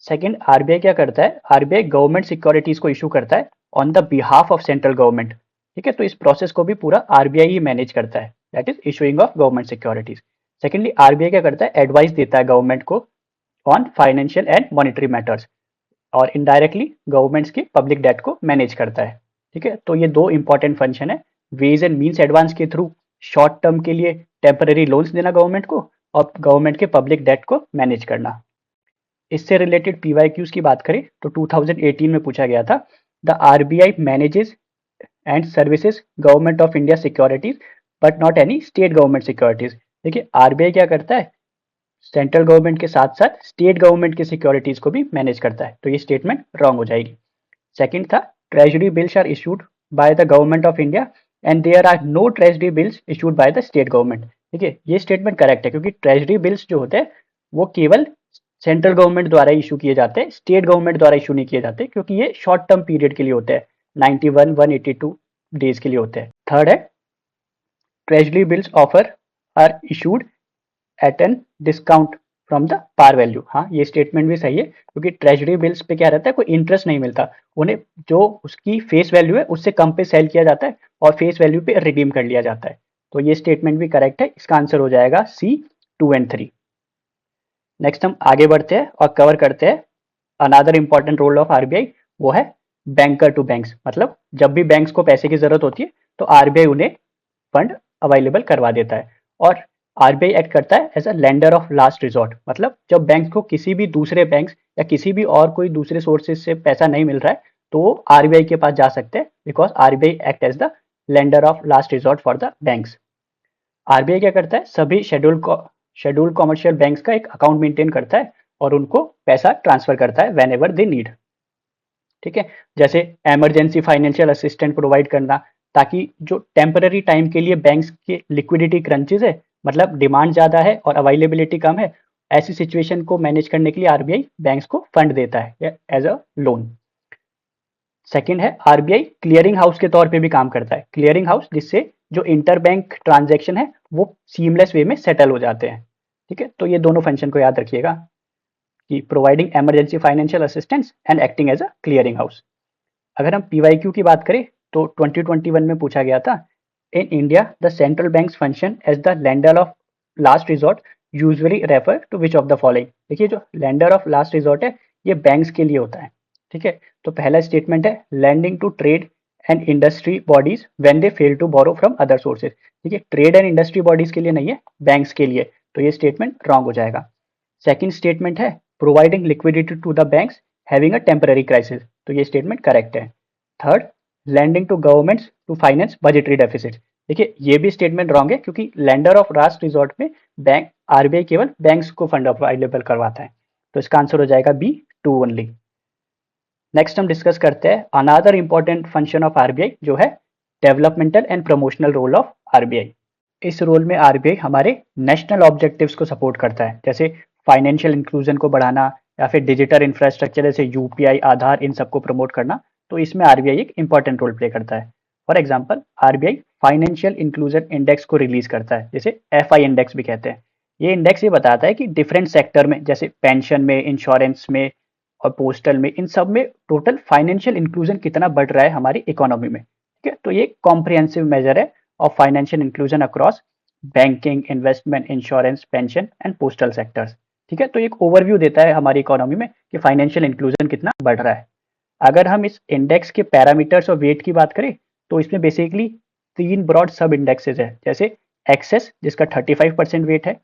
Second, RBI क्या करता है, आरबीआई गवर्नमेंट सिक्योरिटीज को इशू करता है on the behalf of central government. ठीक है, तो इस प्रोसेस को भी पूरा आरबीआई ही मैनेज करता है, that is issuing of government securities. Secondly, RBI क्या करता है, एडवाइस देता है गवर्नमेंट को on financial and monetary matters, और इनडायरेक्टली गवर्नमेंट्स की पब्लिक डेट को मैनेज करता है। ठीक है, तो ये दो इंपॉर्टेंट फंक्शन है, वेज एंड मीन्स एडवांस के थ्रू शॉर्ट टर्म के लिए टेम्पररी लोन्स देना गवर्नमेंट को, और गवर्नमेंट के पब्लिक डेट को मैनेज करना। इससे रिलेटेड पीवाईक्यूज की बात करें तो 2018 में पूछा गया था, the RBI manages and services government of India securities but not any state government securities. देखिए आरबीआई क्या करता है, सेंट्रल गवर्नमेंट के साथ साथ स्टेट गवर्नमेंट के सिक्योरिटीज को भी मैनेज करता है, तो ये स्टेटमेंट रॉन्ग हो जाएगी। सेकंड था treasury bills are issued by the government of India and there are no treasury bills issued by the state government. ठीक है, ये स्टेटमेंट करेक्ट है, क्योंकि ट्रेजरी बिल्स जो होते हैं वो केवल सेंट्रल गवर्नमेंट द्वारा इशू किए जाते हैं, स्टेट गवर्नमेंट द्वारा इशू नहीं किए जाते, क्योंकि ये शॉर्ट टर्म पीरियड के लिए होते हैं, 91-182 डेज के लिए होते हैं। थर्ड है treasury bills offer are issued at an discount from the par value. हाँ, ये स्टेटमेंट भी सही है, क्योंकि ट्रेजरी बिल्स पे क्या रहता है, कोई इंटरेस्ट नहीं मिलता, उन्हें जो उसकी फेस वैल्यू है उससे कम पे सेल किया जाता है और फेस वैल्यू पे रिडीम कर लिया जाता है। तो ये स्टेटमेंट भी करेक्ट है, इसका आंसर हो जाएगा सी 2 एंड 3। नेक्स्ट हम आगे बढ़ते हैं और कवर करते हैं another important role of RBI, वो है बैंकर टू बैंक्स। मतलब जब भी बैंक्स को पैसे की जरूरत होती है तो आरबीआई उन्हें फंड अवेलेबल करवा देता है, और आरबीआई एक्ट करता है as a lender of last resort. मतलब जब बैंक को किसी भी दूसरे बैंक या किसी भी और कोई दूसरे सोर्सेज से पैसा नहीं मिल रहा है तो वो आरबीआई के पास जा सकते हैं, because RBI act as the lender of last resort for the banks. RBI क्या करता है, सभी शेड्यूल्ड कॉमर्शियल बैंक्स का एक अकाउंट मेंटेन करता है और उनको पैसा ट्रांसफर करता है वेन एवर दे नीड। ठीक है, जैसे इमरजेंसी फाइनेंशियल असिस्टेंट प्रोवाइड करना, ताकि जो टेम्पररी टाइम के लिए बैंक्स के लिक्विडिटी क्रंचेस है, मतलब डिमांड ज़्यादा है और अवेलेबिलिटी कम है, ऐसी सिचुएशन को मैनेज करने के लिए आरबीआई बैंक्स को फंड देता है एज अ लोन। सेकंड है आरबीआई क्लियरिंग हाउस के तौर पे भी काम करता है, क्लियरिंग हाउस जिससे जो इंटर बैंक ट्रांजैक्शन है वो सीमलेस वे में सेटल हो जाते हैं। ठीक है, तो ये दोनों फंक्शन को याद रखिएगा कि providing emergency financial assistance and acting as a clearing house. अगर हम पीवाईक्यू की बात करें तो 2021 में पूछा गया था, in India the central banks function as the lender of last resort usually refer to which of the following. देखिए जो लेंडर ऑफ लास्ट रिजॉर्ट है ये बैंक्स के लिए होता है। ठीक है, तो पहला स्टेटमेंट है lending to trade and industry bodies when they fail to borrow from other sources. ठीक है, ट्रेड एंड इंडस्ट्री बॉडीज के लिए नहीं है, बैंक्स के लिए, तो ये स्टेटमेंट रॉन्ग हो जाएगा। सेकंड स्टेटमेंट है providing liquidity to the banks having a temporary crisis, तो ये स्टेटमेंट करेक्ट है। Third, lending to governments to finance budgetary deficit। देखिए ये भी स्टेटमेंट रॉन्ग है क्योंकि लेंडर ऑफ लास्ट रिजॉर्ट में बैंक आरबीआई केवल बैंक्स को फंड अवेलेबल करवाता है। तो इसका आंसर हो जाएगा बी, 2 ओनली। नेक्स्ट हम डिस्कस करते हैं another important function of RBI जो है developmental and promotional role of RBI. इस रोल में आरबीआई हमारे नेशनल ऑब्जेक्टिव्स को सपोर्ट करता है, जैसे फाइनेंशियल इंक्लूजन को बढ़ाना या फिर डिजिटल इंफ्रास्ट्रक्चर जैसे यूपीआई, आधार, इन सबको प्रमोट करना। तो इसमें आरबीआई एक इंपॉर्टेंट रोल प्ले करता है। For example RBI financial inclusion index को रिलीज करता है, जिसे एफआई इंडेक्स भी कहते हैं। ये इंडेक्स ये बताता है कि डिफरेंट सेक्टर में, जैसे पेंशन में, इंश्योरेंस में और पोस्टल में, इन सब में टोटल फाइनेंशियल इंक्लूजन कितना बढ़ रहा है हमारी इकोनॉमी में। ठीक है, तो ये कॉम्प्रिहेंसिव मेजर है of financial inclusion across banking, investment, insurance, pension and postal sectors. ठीक है, तो एक ओवरव्यू देता है हमारी इकोनॉमी में कि फाइनेंशियल इंक्लूजन कितना बढ़ रहा है। अगर हम इस इंडेक्स के पैरामीटर्स और वेट की बात करें तो इसमें बेसिकली 3 ब्रॉड सब इंडेक्सेस है, जैसे एक्सेस जिसका 35% वेट है,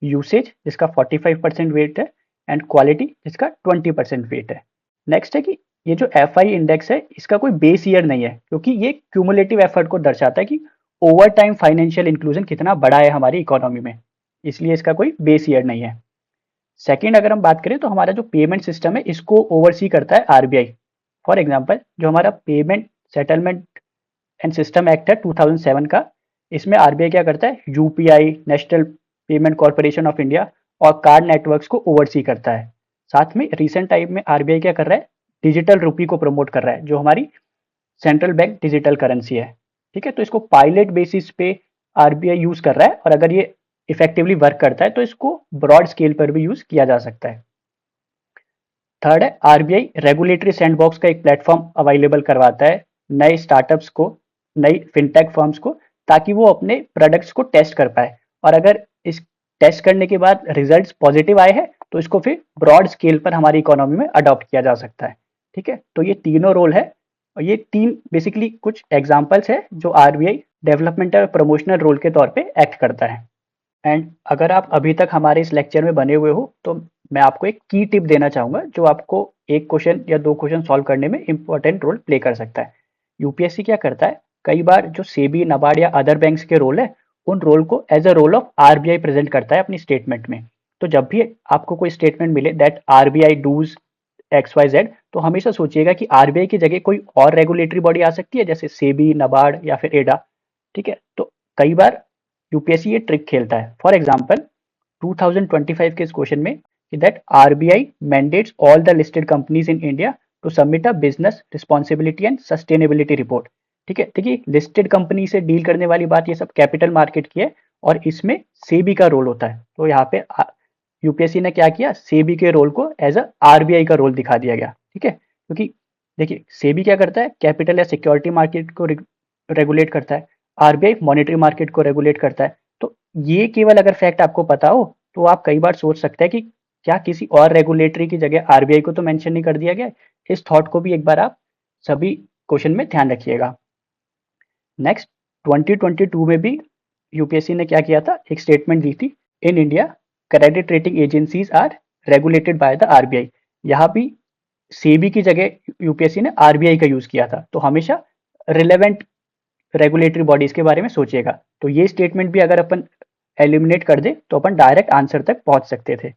यूसेज जिसका 45% वेट है एंड क्वालिटी जिसका 20% वेट है। नेक्स्ट है कि ये जो एफआई इंडेक्स है इसका कोई बेस ईयर नहीं है, क्योंकि ये क्यूमुलेटिव एफर्ट को दर्शाता है कि ओवर टाइम फाइनेंशियल इंक्लूजन कितना बड़ा है हमारी इकोनॉमी में, इसलिए इसका कोई बेस ईयर नहीं है। सेकंड अगर हम बात करें तो हमारा जो पेमेंट सिस्टम है इसको ओवरसी करता है आरबीआई। फॉर एग्जांपल जो हमारा payment settlement and system act है 2007 का, इसमें आरबीआई क्या करता है, UPI, national payment corporation of India और कार्ड नेटवर्क्स को ओवरसी करता है। साथ में रिसेंट टाइम में आरबीआई क्या कर रहा है, डिजिटल रुपी को प्रमोट कर रहा है, जो हमारी सेंट्रल बैंक डिजिटल करेंसी है। ठीक है, तो इसको पायलट बेसिस पे आरबीआई यूज कर रहा है, और अगर ये इफेक्टिवली वर्क करता है तो इसको ब्रॉड स्केल पर भी यूज किया जा सकता है। थर्ड है आरबीआई रेगुलेटरी सैंडबॉक्स का एक प्लेटफॉर्म अवेलेबल करवाता है नए स्टार्टअप्स को, नई फिनटेक फर्म्स को, ताकि वो अपने प्रोडक्ट्स को टेस्ट कर पाए, और अगर इस टेस्ट करने के बाद रिजल्ट्स पॉजिटिव आए हैं तो इसको फिर ब्रॉड स्केल पर हमारी इकोनॉमी में अडॉप्ट किया जा सकता है। ठीक है, तो ये तीनों रोल है, और ये तीन बेसिकली कुछ एग्जांपल्स है जो आरबीआई डेवलपमेंटल प्रमोशनल रोल के तौर पे एक्ट करता है। एंड अगर आप अभी तक हमारे इस लेक्चर में बने हुए हो तो मैं आपको एक की टिप देना चाहूँगा जो आपको एक क्वेश्चन या 2 क्वेश्चन सॉल्व करने में इंपॉर्टेंट रोल प्ले कर सकता है। यूपीएससी क्या करता है, कई बार जो सेबी, नाबार्ड या अदर बैंक्स के रोल है उन रोल को as a role of RBI present करता है अपनी स्टेटमेंट में। तो जब भी आपको कोई स्टेटमेंट मिले that RBI does X Y Z, तो हमेशा सोचिएगा कि आरबीआई की जगह कोई और रेगुलेटरी बॉडी आ सकती है, जैसे सेबी, नाबार्ड या फिर एडा। ठीक है, तो कई बार यूपीएससी ये ट्रिक खेलता है। फॉर एग्जाम्पल 2025 के इस क्वेश्चन में कि that RBI mandates all the listed companies in India to submit a business responsibility and sustainability report. ठीक है, देखिए लिस्टेड कंपनी से डील करने वाली बात ये सब कैपिटल मार्केट की है, और इसमें सेबी का रोल होता है। तो यहाँ पे यूपीएससी ने क्या किया, सेबी के रोल को एज अ आरबीआई का रोल दिखा दिया गया। ठीक है, क्योंकि देखिए सेबी क्या करता है, कैपिटल या सिक्योरिटी मार्केट को रेगुलेट करता है, आरबीआई मॉनेटरी मार्केट को रेगुलेट करता है। तो ये केवल अगर फैक्ट आपको पता हो तो आप कई बार सोच सकते हैं कि क्या किसी और रेगुलेटरी की जगह आरबीआई को तो मेंशन नहीं कर दिया गया। इस थॉट को भी एक बार आप सभी क्वेश्चन में ध्यान रखिएगा। नेक्स्ट 2022 में भी यूपीएससी ने क्या किया था, एक स्टेटमेंट दी थी, in India credit rating agencies are regulated by the RBI. यहाँ भी सेबी की जगह यूपीएससी ने आरबीआई का यूज किया था। तो हमेशा रिलेवेंट रेगुलेटरी बॉडीज के बारे में सोचिएगा। तो ये स्टेटमेंट भी अगर अपन एलिमिनेट कर दे तो अपन डायरेक्ट आंसर तक पहुंच सकते थे।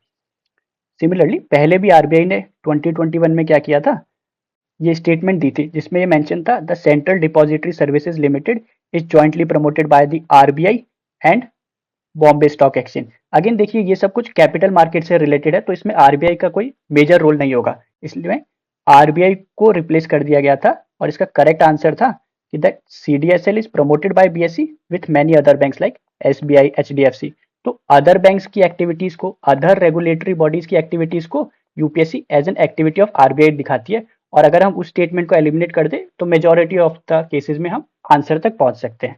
सिमिलरली पहले भी आरबीआई ने 2021 में क्या किया था, ये स्टेटमेंट दी थी जिसमें ये मेंशन था, the central depository services limited is jointly promoted by the RBI and Bombay stock exchange. Again देखिए ये सब कुछ कैपिटल मार्केट से रिलेटेड है, तो इसमें आरबीआई का कोई मेजर रोल नहीं होगा, इसलिए आरबीआई को रिप्लेस कर दिया गया था। और इसका करेक्ट आंसर था कि that CDSL is promoted by BSE with many other banks like SBI, HDFC. तो अदर बैंक्स की एक्टिविटीज को, अदर रेगुलेटरी बॉडीज की एक्टिविटीज को UPSC as an activity of RBI दिखाती है, और अगर हम उस स्टेटमेंट को एलिमिनेट कर दे तो मेजॉरिटी ऑफ द केसेस में हम आंसर तक पहुंच सकते हैं।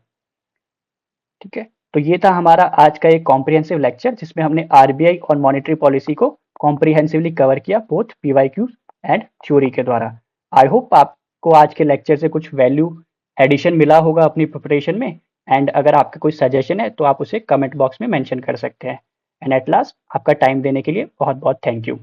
ठीक है, तो ये था हमारा आज का एक कॉम्प्रिहेंसिव लेक्चर जिसमें हमने आरबीआई और मॉनेटरी पॉलिसी को कॉम्प्रिहेंसिवली कवर किया, बोथ पीवाईक्यूज एंड थ्योरी के द्वारा। आई होप आपको आज के लेक्चर से कुछ वैल्यू एडिशन मिला होगा अपनी प्रिपरेशन में, एंड अगर आपका कोई सजेशन है तो आप उसे कमेंट बॉक्स में मेंशन कर सकते हैं। एंड एट लास्ट आपका टाइम देने के लिए बहुत बहुत थैंक यू।